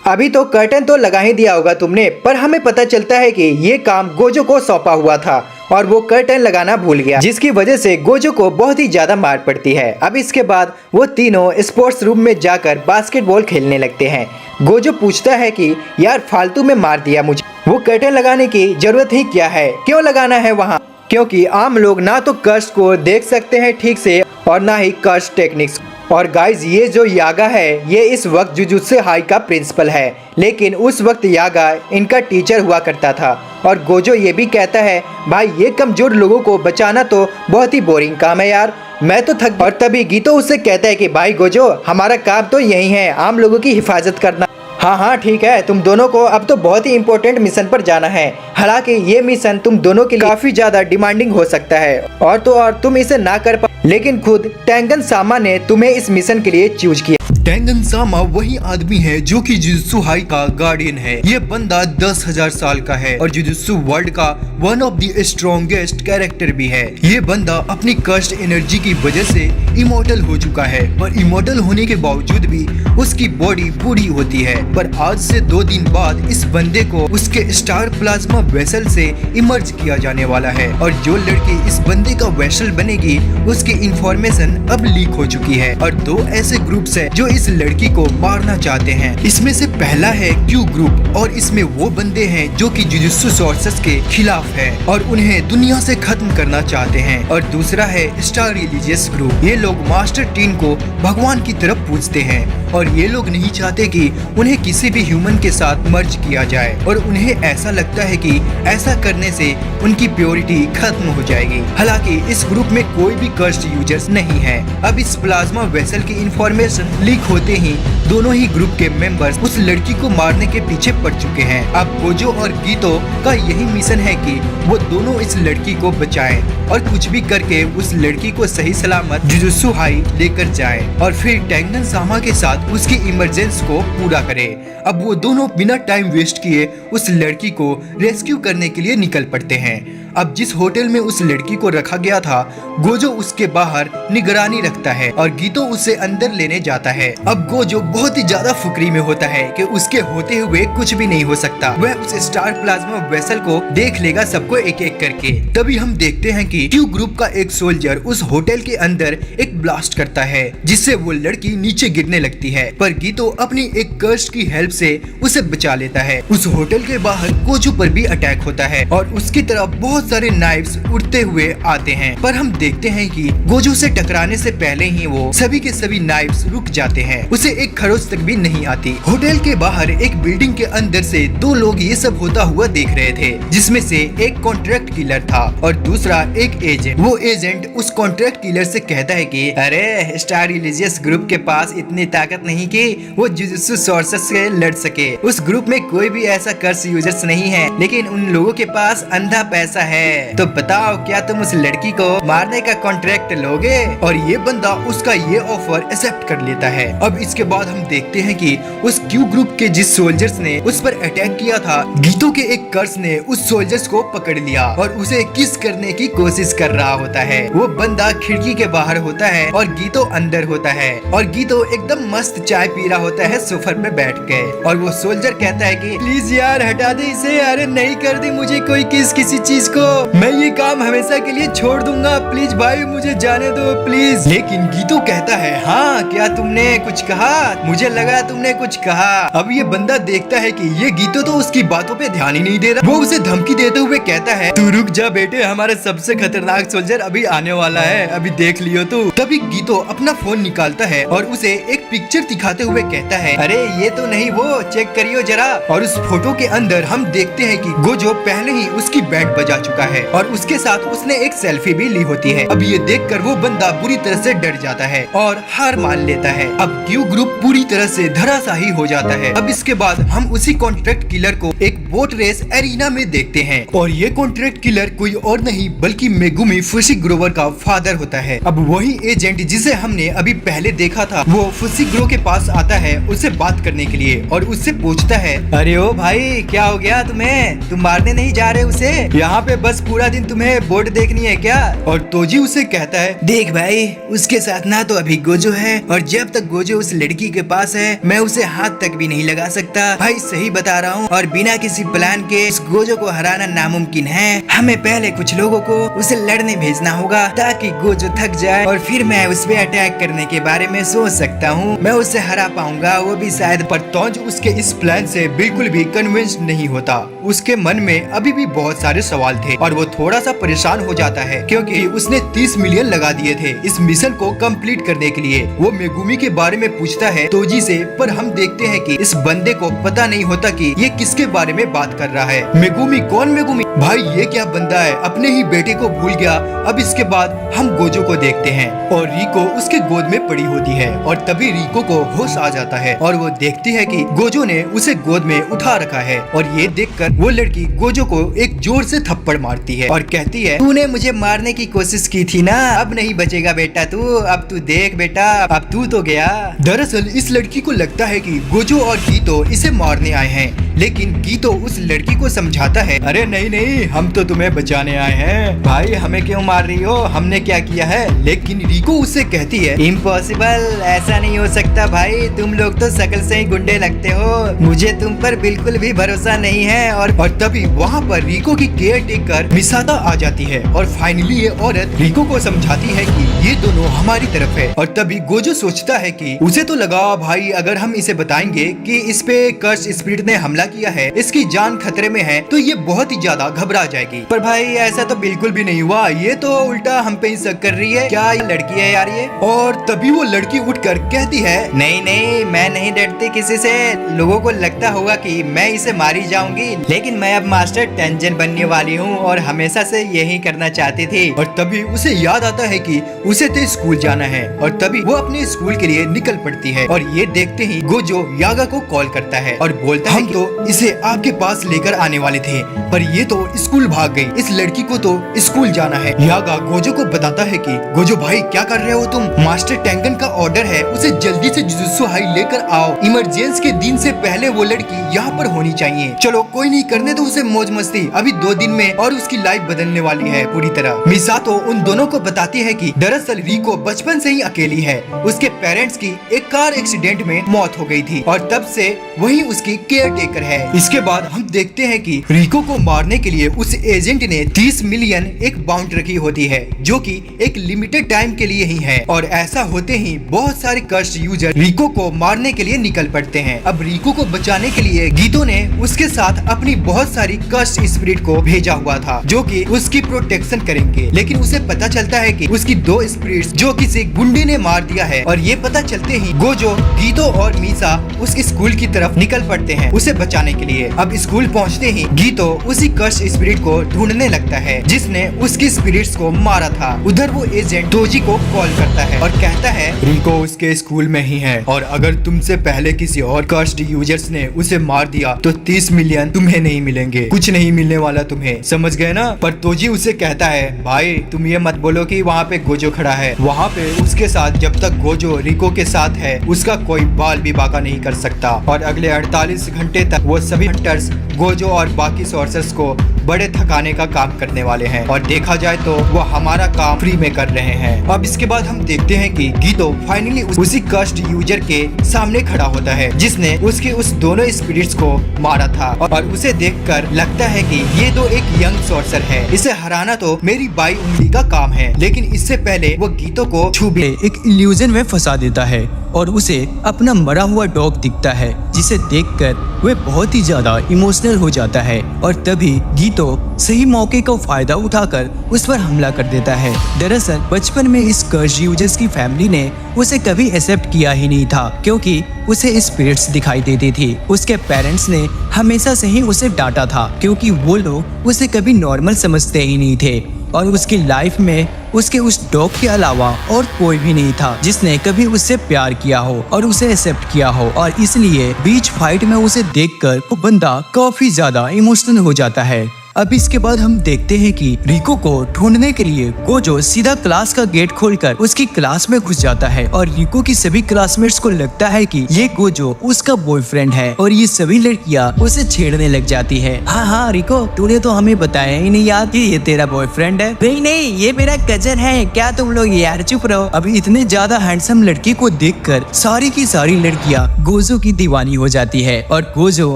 अभी तो कर्टन तो लगा ही दिया होगा तुमने, पर हमें पता चलता है कि ये काम गोजो को सौंपा हुआ था और वो कर्टन लगाना भूल गया, जिसकी वजह से गोजो को बहुत ही ज्यादा मार पड़ती है। अब इसके बाद वो तीनों स्पोर्ट्स रूम में जाकर बास्केटबॉल खेलने लगते हैं। गोजो पूछता है कि यार फालतू में मार दिया मुझे, वो कर्टन लगाने की जरूरत ही क्या है, क्यों लगाना है वहाँ, क्योंकि आम लोग ना तो कर्स को देख सकते हैं ठीक से और ना ही कर्स टेक्निक्स। और गाइज ये जो यागा है ये इस वक्त जुजुत्सु हाई का प्रिंसिपल है, लेकिन उस वक्त यागा इनका टीचर हुआ करता था। और गोजो ये भी कहता है भाई ये कमजोर लोगों को बचाना तो बहुत ही बोरिंग काम है यार, मैं तो थक। और तभी गीतो उससे कहता है कि भाई गोजो हमारा काम तो यही है आम लोगों की हिफाजत करना। हाँ हाँ ठीक है, तुम दोनों को अब तो बहुत ही इम्पोर्टेंट मिशन पर जाना है। हालांकि ये मिशन तुम दोनों के लिए काफी ज्यादा डिमांडिंग हो सकता है और तो और तुम इसे ना कर पा, लेकिन खुद टेंगन सामा ने तुम्हें इस मिशन के लिए चूज किया। टेंगन सामा वही आदमी है जो कि जुजुत्सु हाई का गार्डियन है। ये बंदा 10,000 साल का है और जुजुत्सु वर्ल्ड का one of the strongest character भी है। ये बंदा अपनी कर्स्ट एनर्जी की वजह से इमोर्टल हो चुका है, पर इमोर्टल होने के बावजूद भी उसकी बॉडी बूढ़ी होती है। पर आज से 2 दिन बाद इस बंदे को उसके स्टार प्लाज्मा वेसल से इमर्ज किया जाने वाला है और जो लड़की इस बंदे का वेसल बनेगी उसकी इंफॉर्मेशन अब लीक हो चुकी है। और 2 ऐसे ग्रुप्स है जो इस लड़की को मारना चाहते हैं। इसमें से पहला है क्यू ग्रुप और इसमें वो बंदे हैं जो कि जुजुत्सु सोर्सेस के खिलाफ है और उन्हें दुनिया से खत्म करना चाहते हैं। और दूसरा है स्टार रिलीजियस ग्रुप, ये लोग मास्टर टीन को भगवान की तरफ पूजते हैं और ये लोग नहीं चाहते कि उन्हें किसी भी ह्यूमन के साथ मर्ज किया जाए और उन्हें ऐसा लगता है कि ऐसा करने से उनकी प्योरिटी खत्म हो जाएगी। हालांकि इस ग्रुप में कोई भी कर्स्ड यूजर्स नहीं है। अब इस प्लाज्मा वेसल की इंफॉर्मेशन लीक होते ही दोनों ही ग्रुप के मेंबर्स उस लड़की को मारने के पीछे पड़ चुके हैं। अब गोजो और गीतो का यही मिशन है कि वो दोनों इस लड़की को बचाएं और कुछ भी करके उस लड़की को सही सलामत जुजुत्सु हाई लेकर जाएं और फिर टेंगन सामा के साथ उसकी इमरजेंसी को पूरा करें। अब वो दोनों बिना टाइम वेस्ट किए उस लड़की को रेस्क्यू करने के लिए निकल पड़ते हैं। अब जिस होटल में उस लड़की को रखा गया था गोजो उसके बाहर निगरानी रखता है और गीतो उसे अंदर लेने जाता है। अब गोजो बहुत ही ज्यादा फुकरी में होता है कि उसके होते हुए कुछ भी नहीं हो सकता। वह उस स्टार प्लाज्मा वेसल को देख लेगा सबको एक एक करके। तभी हम देखते हैं कि क्यू ग्रुप का एक सोल्जर उस होटल के अंदर एक ब्लास्ट करता है जिससे वो लड़की नीचे गिरने लगती है, पर गीतो अपनी एक कर्स की हेल्प से उसे बचा लेता है। उस होटल के बाहर गोजो पर भी अटैक होता है और उसकी तरफ बहुत सारे नाइफ्स उड़ते हुए आते हैं, पर हम देखते हैं कि गोजो से टकराने से पहले ही वो सभी के सभी नाइफ्स रुक जाते हैं, उसे एक खरोच तक भी नहीं आती। होटल के बाहर एक बिल्डिंग के अंदर से 2 लोग ये सब होता हुआ देख रहे थे, जिसमें से एक कॉन्ट्रैक्ट किलर था और दूसरा एक एजेंट। वो एजेंट उस कॉन्ट्रैक्ट किलर से कहता है कि अरे स्टार रिलीजियस ग्रुप के पास इतनी ताकत नहीं कि वो जुजुत्सु सोर्सेस से लड़ सके। उस ग्रुप में कोई भी ऐसा कर्स यूजर्स नहीं है, लेकिन उन लोगों के पास अंधा पैसा है। तो बताओ क्या तुम उस लड़की को मारने का कॉन्ट्रैक्ट लोगे? और ये बंदा उसका ये ऑफर एक्सेप्ट कर लेता है। अब इसके बाद हम देखते हैं कि उस क्यू ग्रुप के जिस सोल्जर्स ने उस पर अटैक किया था, गीतो के एक कर्स ने उस सोल्जर्स को पकड़ लिया और उसे किस करने की कोशिश कर रहा होता है। वो बंदा खिड़की के बाहर होता है और गीतो अंदर होता है और गीतो एकदम मस्त चाय पी रहा होता है सोफर पे बैठ के और वो सोल्जर कहता है कि प्लीज यार हटा दे इसे, अरे नहीं कर दी मुझे कोई किस किसी चीज को, मैं ये काम हमेशा के लिए छोड़ दूंगा, प्लीज भाई मुझे जाने दो प्लीज। लेकिन गीतो कहता है हाँ क्या तुमने कुछ कहा, मुझे लगा तुमने कुछ कहा। अब ये बंदा देखता है कि ये गीतो तो उसकी बातों पे ध्यान ही नहीं दे रहा। वो उसे धमकी देते हुए कहता है तू रुक जा बेटे, हमारे सबसे खतरनाक सोल्जर अभी आने वाला है, अभी देख लियो तू। तभी गीतो अपना फोन निकालता है और उसे एक पिक्चर दिखाते हुए कहता है अरे ये तो नहीं, वो चेक करियो जरा। और उस फोटो के अंदर हम देखते हैं कि गोजो पहले ही उसकी बैंड बजा चुका है और उसके साथ उसने एक सेल्फी भी ली होती है। अब ये देखकर वो बंदा बुरी तरह से डर जाता है और हार मान लेता है। अब क्यू ग्रुप पूरी तरह से धराशायी हो जाता है। अब इसके बाद हम उसी कॉन्ट्रैक्ट किलर को एक बोट रेस एरिना में देखते हैं और ये कॉन्ट्रैक्ट किलर कोई और नहीं बल्कि मेगुमी फुशिग्रोवर का फादर होता है। अब वही एजेंट जिसे हमने अभी पहले देखा था वो फुशिग्रो के पास आता है उससे बात करने के लिए और उससे पूछता है अरे ओ भाई क्या हो गया तुम्हें, तुम मारने नहीं जा रहे उसे? यहाँ पे बस पूरा दिन तुम्हें बोर्ड देखनी है क्या? और तोजी उसे कहता है, देख भाई, उसके साथ ना तो अभी गोजो है और जब तक गोजो उस लड़की के पास है मैं उसे हाथ तक भी नहीं लगा सकता। भाई सही बता रहा हूँ, और बिना किसी प्लान के इस गोजो को हराना नामुमकिन है। हमें पहले कुछ लोगों को उसे लड़ने भेजना होगा ताकि गोजो थक जाए और फिर मैं उस पे अटैक करने के बारे में सोच सकता हूँ। मैं उसे हरा पाऊंगा, वो भी शायद। पर तोंज उसके इस प्लान से बिल्कुल भी कन्विंस नहीं होता। उसके मन में अभी भी बहुत सारे सवाल थे और वो थोड़ा सा परेशान हो जाता है क्योंकि उसने 30 मिलियन लगा दिए थे इस मिशन को कंप्लीट करने के लिए। वो मेगुमी के बारे में पूछता है तोजी से, पर हम देखते हैं कि इस बंदे को पता नहीं होता कि ये किसके बारे में बात कर रहा है। मेगुमी? कौन मेगुमी? भाई ये क्या बंदा है, अपने ही बेटे को भूल गया। अब इसके बाद हम गोजो को देखते हैं और रिको उसके गोद में पड़ी होती है और तभी रिको को होश आ जाता है और वो देखती है कि गोजो ने उसे गोद में उठा रखा है। और ये देखकर वो लड़की गोजो को एक जोर से थप्पड़ मारती है और कहती है, तूने मुझे मारने की कोशिश की थी ना, अब नहीं बचेगा बेटा तू। अब तू देख बेटा, अब तू तो गया। दरअसल इस लड़की को लगता है कि गोजो और गीतो इसे मारने आए हैं, लेकिन गीतो उस लड़की को समझाता है, अरे नहीं नहीं, हम तो तुम्हें बचाने आए हैं। भाई हमें क्यों मार रही हो, हमने क्या किया है? लेकिन रिको उससे कहती है, इम्पॉसिबल, ऐसा नहीं हो सकता भाई, तुम लोग तो शकल से ही गुंडे लगते हो, मुझे तुम पर बिल्कुल भी भरोसा नहीं है। और तभी वहाँ पर रिको की केयर टेकर मिसाता आ जाती है और फाइनली ये औरत रिको को समझाती है कि ये दोनों हमारी तरफ है। और तभी गोजो सोचता है कि उसे तो लगा भाई अगर हम इसे बताएंगे कि इस पे कर्स स्पिरिट ने हमला किया है, इसकी जान खतरे में है, तो ये बहुत ही ज्यादा घबरा जाएगी। पर भाई ऐसा तो बिल्कुल भी नहीं हुआ, ये तो उल्टा हम पे ही शक कर रही है। क्या ये लड़की है यार ये? और तभी वो लड़की उठकर कहती है, नहीं नहीं, मैं नहीं डरती किसी से। लोगों को लगता होगा कि मैं इसे मारी जाऊंगी, लेकिन मैं अब मास्टर टेंजन बनने वाली हूँ और हमेशा से यही करना चाहती थी। और तभी उसे याद आता है कि उसे तो स्कूल जाना है और तभी वो अपने स्कूल के लिए निकल पड़ती है। और ये देखते ही गोजो यागा को कॉल करता है और बोलता है, हम तो इसे आपके पास लेकर आने वाले थे, पर ये तो स्कूल भाग गई, इस लड़की को तो स्कूल जाना है। यागा गोजो को बताता है कि गोजो भाई क्या कर रहे हो तुम, मास्टर टेंगन का ऑर्डर है, उसे जल्दी से जुजुत्सु हाई लेकर आओ, इमरजेंसी के दिन से पहले वो लड़की यहाँ पर होनी चाहिए। चलो कोई नहीं, करने दो उसे मौज मस्ती, अभी 2 दिन में और उसकी लाइफ बदलने वाली है पूरी तरह। मिसातो उन दोनों को बताती है कि दरअसल रिको बचपन से ही अकेली है, उसके पेरेंट्स की एक कार एक्सीडेंट में मौत हो गई थी और तब से वही उसकी केयर टेकर है। इसके बाद हम देखते हैं कि रिको को मारने के लिए उस एजेंट ने 30 मिलियन एक बाउंड रखी होती है, जो कि एक लिमिटेड टाइम के लिए ही है। और ऐसा होते ही बहुत सारे कर्स्ट यूजर रिको को मारने के लिए निकल पड़ते हैं। अब रिको को बचाने के लिए गीतो ने उसके साथ अपनी बहुत सारी कर्स्ट स्पिरिट को भेजा हुआ था, जो कि उसकी प्रोटेक्शन करेंगे। लेकिन उसे पता चलता है कि उसकी 2 स्पिरिट्स जो किसी गुंडे ने मार दिया है। और ये पता चलते ही गोजो, गीतो और मीसा उस स्कूल की तरफ निकल पड़ते हैं उसे बचाने के लिए। अब स्कूल पहुंचते ही गीतो उसी कर्स्ट स्पिरिट को ढूंढने लगता है जिसने उसकी स्पिरिट्स को मारा था। उधर वो एजेंट तोजी को कॉल करता है और कहता है, रिको उसके स्कूल में ही है और अगर तुमसे पहले किसी और कर्स्ट यूजर्स ने उसे मार दिया तो 30 मिलियन तुम्हें नहीं मिलेंगे, कुछ नहीं मिलने वाला तुम्हें, समझ गए ना? पर तोजी उसे कहता है, भाई तुम ये मत बोलो कि वहाँ पे गोजो खड़ा है, वहाँ पे उसके साथ जब तक गोजो रिको के साथ है उसका कोई बाल भी बाका नहीं कर सकता। और अगले 48 घंटे तक वो सभी हंटर्स गोजो और बाकी सोर्सर्स को बड़े थकाने का काम करने वाले हैं और देखा जाए तो वो हमारा काम फ्री में कर रहे हैं। अब इसके बाद हम देखते हैं कि गीतो फाइनली उसी कर्स्ट यूजर के सामने खड़ा होता है जिसने उसके उस दोनों स्पिरिट्स को मारा था। और उसे देखकर लगता है कि ये तो एक यंग सोर्सर है, इसे हराना तो मेरी बाई उंगली का काम है। लेकिन इससे पहले वो गीतो को छुपे एक इल्यूजन में फंसा देता है और उसे अपना मरा हुआ डॉग दिखता है, जिसे देखकर वह बहुत ही ज्यादा इमोशनल हो जाता है। और तभी गीतो सही मौके का फायदा उठाकर उस पर हमला कर देता है। दरअसल बचपन में इस कर्स यूजर्स की फैमिली ने उसे कभी एक्सेप्ट किया ही नहीं था, क्योंकि उसे स्पिरिट्स दिखाई देती थी। उसके पेरेंट्स ने हमेशा से ही उसे डांटा था, क्योंकि वो लोग उसे कभी नॉर्मल समझते ही नहीं थे और उसकी लाइफ में उसके उस डॉग के अलावा और कोई भी नहीं था जिसने कभी उससे प्यार किया हो और उसे एक्सेप्ट किया हो। और इसलिए बीच फाइट में उसे देखकर वो बंदा काफी ज्यादा इमोशनल हो जाता है अब इसके बाद हम देखते हैं कि रिको को ढूंढने के लिए गोजो सीधा क्लास का गेट खोलकर उसकी क्लास में घुस जाता है और रिको की सभी क्लासमेट्स को लगता है कि ये गोजो उसका बॉयफ्रेंड है और ये सभी लड़कियां उसे छेड़ने लग जाती है। हाँ रिको, तूने तो हमें बताया ही नहीं यार कि ये तेरा बॉयफ्रेंड है। नहीं, ये मेरा कजन है। क्या तुम लोग यार चुप रहो। अभी इतने ज्यादा हैंडसम लड़की को देखकर सारी की सारी लड़कियां गोजो की दीवानी हो जाती है और गोजो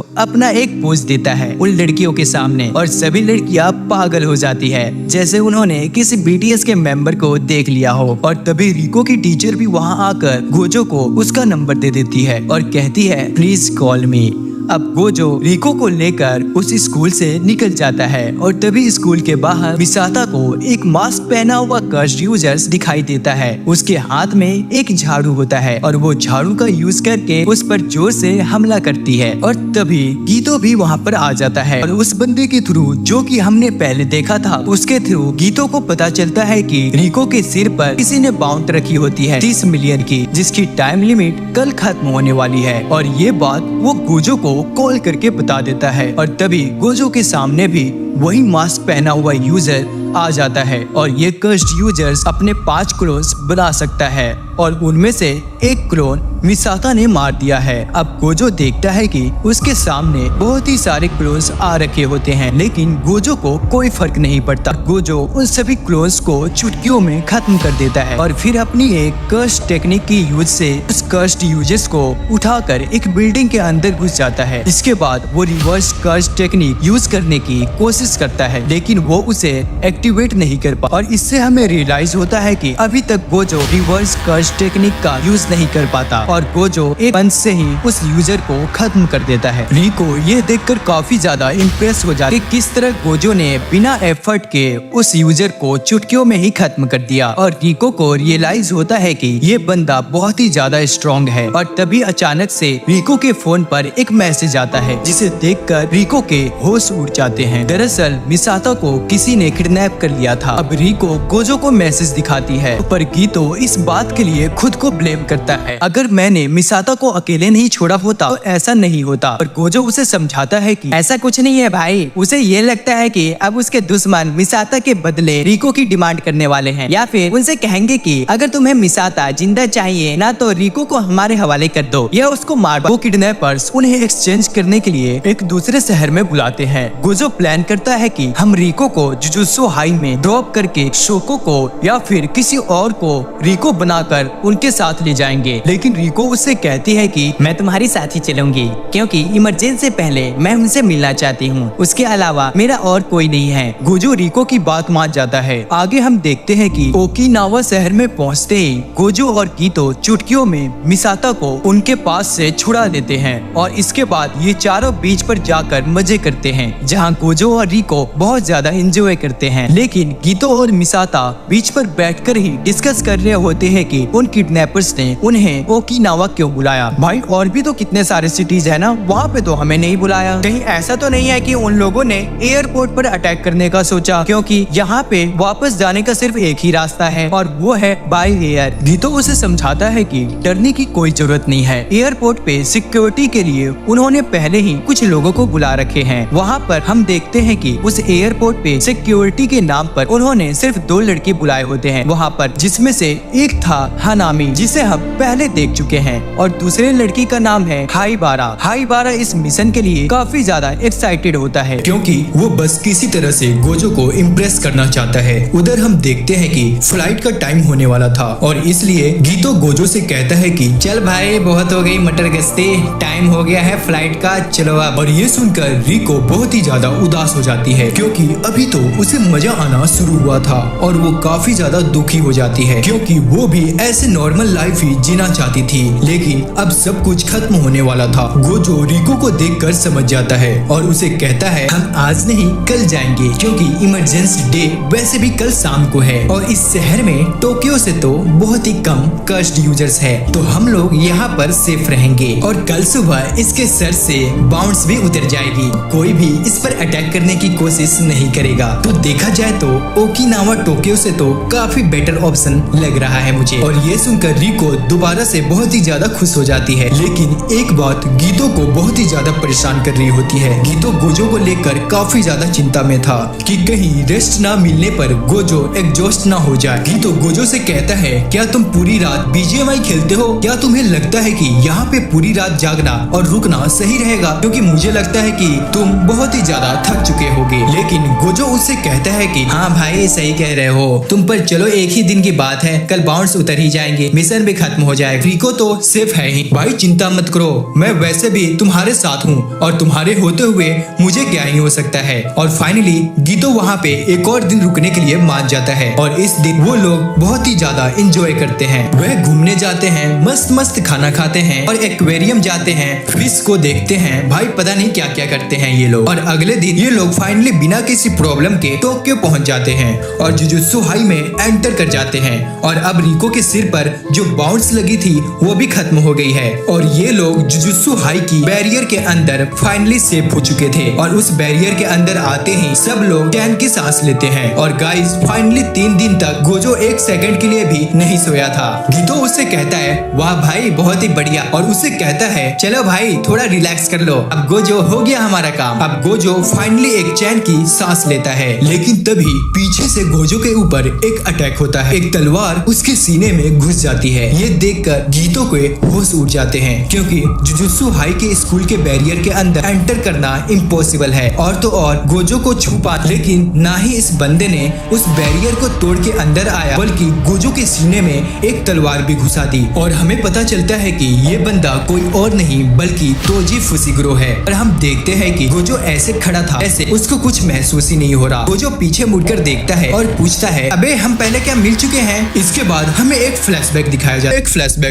अपना एक पोज देता है उन लड़कियों के सामने और सभी लड़कियां पागल हो जाती है, जैसे उन्होंने किसी बीटीएस के मेंबर को देख लिया हो। और तभी रिको की टीचर भी वहां आकर गोजो को उसका नंबर दे देती है और कहती है प्लीज कॉल मी। अब गोजो रिको को लेकर उस स्कूल से निकल जाता है और तभी स्कूल के बाहर मिसाता को एक मास्क पहना हुआ कर्स्ड यूजर्स दिखाई देता है। उसके हाथ में एक झाड़ू होता है और वो झाड़ू का यूज करके उस पर जोर से हमला करती है और तभी गीतो भी वहाँ पर आ जाता है और उस बंदे के थ्रू जो कि हमने पहले देखा था उसके थ्रू गीतो को पता चलता है कि रिको के सिर पर किसी ने बाउंड रखी होती है 30 मिलियन की, जिसकी टाइम लिमिट कल खत्म होने वाली है। और ये बात वो गोजो को कॉल करके बता देता है और तभी गोजो के सामने भी वही मास्क पहना हुआ यूजर आ जाता है और ये कर्स्ड यूजर्स अपने 5 क्लोन्स बना सकता है और उनमें से एक क्लोन मिसाता ने मार दिया है। अब गोजो देखता है कि उसके सामने बहुत ही सारे क्लोन्स आ रखे होते हैं, लेकिन गोजो को कोई फर्क नहीं पड़ता। गोजो उन सभी क्लोन्स को चुटकियों में खत्म कर देता है और फिर अपनी एक कर्स्ड टेक्निक की यूज से उस कर्स्ड यूजर्स को उठाकर एक बिल्डिंग के अंदर घुस जाता है। इसके बाद वो रिवर्स कर्स्ड टेक्निक यूज करने की कोशिश करता है, लेकिन वो उसे एक्टिवेट नहीं कर पा और इससे हमें रियलाइज होता है कि अभी तक गोजो रिवर्स कर्स्ड टेक्निक का यूज नहीं कर पाता और गोजो एक पंच से ही उस यूजर को खत्म कर देता है। रिको ये देखकर काफी ज्यादा इम्प्रेस हो जाती है कि किस तरह गोजो ने बिना एफर्ट के उस यूजर को चुटकियों में ही खत्म कर दिया और रिको को रियलाइज होता है कि ये बंदा बहुत ही ज्यादा स्ट्रॉन्ग है। और तभी अचानक से रिको के फोन पर एक मैसेज आता है जिसे देखकर रिको के होश उड़ जाते हैं। दरअसल मिसाता को किसी ने किडनैप कर लिया था। अब रिको गोजो को मैसेज दिखाती है पर गीतो इस बात के लिए खुद को ब्लेम करता है। अगर मैंने मिसाता को अकेले नहीं छोड़ा होता तो ऐसा नहीं होता। और गोजो उसे समझाता है कि ऐसा कुछ नहीं है भाई, उसे ये लगता है कि अब उसके दुश्मन मिसाता के बदले रिको की डिमांड करने वाले हैं या फिर उनसे कहेंगे कि अगर तुम्हें मिसाता जिंदा चाहिए ना तो रिको को हमारे हवाले कर दो या उसको मार दो। वो किडनैपर्स उन्हें एक्सचेंज करने के लिए एक दूसरे शहर में बुलाते हैं। गोजो प्लान करता है कि हम रिको को जुजुत्सु हाई में ड्रॉप करके शोको को या फिर किसी और को रिको बनाकर उनके साथ ले जाएंगे, लेकिन रिको उससे कहती है कि मैं तुम्हारी साथ ही चलूंगी क्योंकि इमरजेंसी से पहले मैं उनसे मिलना चाहती हूँ, उसके अलावा मेरा और कोई नहीं है। गोजो रिको की बात मान जाता है। आगे हम देखते हैं कि ओकिनावा शहर में पहुँचते ही गोजो और गीतो चुटकियों में मिसाता को उनके पास से छुड़ा देते हैं और इसके बाद ये चारों बीच पर जाकर मजे करते हैं जहाँ गोजो और रिको बहुत ज्यादा एंजॉय करते हैं। लेकिन गीतो और मिसाता बीच पर बैठकर ही डिस्कस कर रहे होते हैं कि उन किडनैपर्स ने उन्हें ओकिनावा क्यों बुलाया। भाई और भी तो कितने सारे सिटीज है ना, वहाँ पे तो हमें नहीं बुलाया। कहीं ऐसा तो नहीं है कि उन लोगों ने एयरपोर्ट पर अटैक करने का सोचा, क्योंकि यहाँ पे वापस जाने का सिर्फ एक ही रास्ता है और वो है बाय एयर। गीतो उसे समझाता है कि डरने की कोई जरूरत नहीं है। एयरपोर्ट पे सिक्योरिटी के लिए उन्होंने पहले ही कुछ लोगों को बुला रखे हैं। वहाँ पर हम देखते हैं कि उस एयरपोर्ट पे सिक्योरिटी के नाम पर उन्होंने सिर्फ 2 लड़के बुलाए होते हैं वहाँ पर, जिसमें से एक था हनामी जिसे हम पहले देख चुके हैं और दूसरे लड़की का नाम है हाईबारा। हाईबारा इस मिशन के लिए काफी ज्यादा एक्साइटेड होता है क्योंकि वो बस किसी तरह से गोजो को इम्प्रेस करना चाहता है। उधर हम देखते हैं कि फ्लाइट का टाइम होने वाला था और इसलिए गीतो गोजो से कहता है कि चल भाई बहुत हो गई मटर गश्ती, टाइम हो गया है फ्लाइट का, चलो अब। और ये सुनकर रिको बहुत ही ज्यादा उदास हो जाती है क्योंकि अभी तो उसे मजा आना शुरू हुआ था और वो काफी ज्यादा दुखी हो जाती है क्योंकि वो भी ऐसे नॉर्मल लाइफ ही जीना चाहती थी, लेकिन अब सब कुछ खत्म होने वाला था। गोजो रिको को देखकर समझ जाता है और उसे कहता है हम आज नहीं कल जाएंगे क्योंकि इमरजेंसी डे वैसे भी कल शाम को है और इस शहर में टोक्यो से तो बहुत ही कम कर्स्ड यूजर्स है, तो हम लोग यहाँ पर सेफ रहेंगे और कल सुबह इसके सर से बाउंस भी उतर जाएगी। कोई भी इस पर अटैक करने की कोशिश नहीं करेगा। तो देखा जाए तो ओकिनावा टोक्यो से तो काफी बेटर ऑप्शन लग रहा है मुझे। और ये सुनकर रिको दोबारा से बहुत ही ज्यादा खुश हो जाती है। लेकिन एक बात गीतो को बहुत ही ज्यादा परेशान कर रही होती है। गीतो गोजो को लेकर काफी ज्यादा चिंता में था कि कहीं रेस्ट ना मिलने पर गोजो एग्जॉस्ट ना हो जाए। गीतो गोजो से कहता है, क्या तुम पूरी रात बीजीएमआई खेलते हो? क्या तुम्हें लगता है कि यहाँ पे पूरी रात जागना और रुकना सही रहेगा? क्योंकि मुझे लगता है कि तुम बहुत ही ज्यादा थक चुके होगे। लेकिन गोजो उससे कहता है कि हाँ भाई सही कह रहे हो तुम, पर चलो एक ही दिन की बात है, कल बाउंस उतर ही जाएंगे, मिशन भी खत्म हो जाएगा, रिको तो सेफ है ही। भाई चिंता मत करो, मैं वैसे भी तुम्हारे साथ हूँ और तुम्हारे होते हुए मुझे क्या ही हो सकता है। और फाइनली गीतो वहाँ पे एक और दिन रुकने के लिए मान जाता है और इस दिन वो लोग बहुत ही ज्यादा एंजॉय करते हैं। वह घूमने जाते हैं, मस्त मस्त खाना खाते हैं और एक्वेरियम जाते हैं, फिश को देखते हैं। भाई पता नहीं क्या क्या करते हैं ये लोग। और अगले दिन ये लोग फाइनली बिना किसी प्रॉब्लम के टोक्यो पहुंच जाते हैं और जुजुत्सु हाई में एंटर कर जाते हैं। और अब रिको के सिर पर जो बाउंस लगी थी वो भी खत्म हो गई है और ये लोग जुजुत्सु हाई की बैरियर के अंदर फाइनली सेफ हो चुके थे। और उस बैरियर के अंदर आते ही सब लोग चैन की सांस लेते हैं। और गाइस फाइनली 3 दिन तक गोजो 1 सेकंड के लिए भी नहीं सोया था। गीतो उससे कहता है वाह भाई बहुत ही बढ़िया, और उससे कहता है चलो भाई थोड़ा रिलैक्स कर लो, अब गोजो हो गया हमारा काम। अब गोजो फाइनली एक चैन की सांस लेता है। लेकिन तभी पीछे से गोजो के ऊपर एक अटैक होता है। एक तलवार उसके सीने में घुस जाती है। ये देखकर गीतो के होश उड़ जाते हैं क्योंकि जुजुत्सु हाई के स्कूल के बैरियर के अंदर एंटर करना इम्पॉसिबल है। और तो और गोजो को छुपा, लेकिन ना ही इस बंदे ने उस बैरियर को तोड़ के अंदर आया बल्कि गोजो के सीने में एक तलवार भी घुसा दी। और हमें पता चलता है कि ये बंदा कोई और नहीं बल्कि तोजी फुसिग्रो है। और हम देखते हैं कि गोजो ऐसे खड़ा था, ऐसे उसको कुछ महसूस ही नहीं हो रहा। गोजो पीछे मुड़कर देखता है और पूछता है अबे हम पहले क्या मिल चुके हैं? इसके बाद हमें एक फ्लैशबैक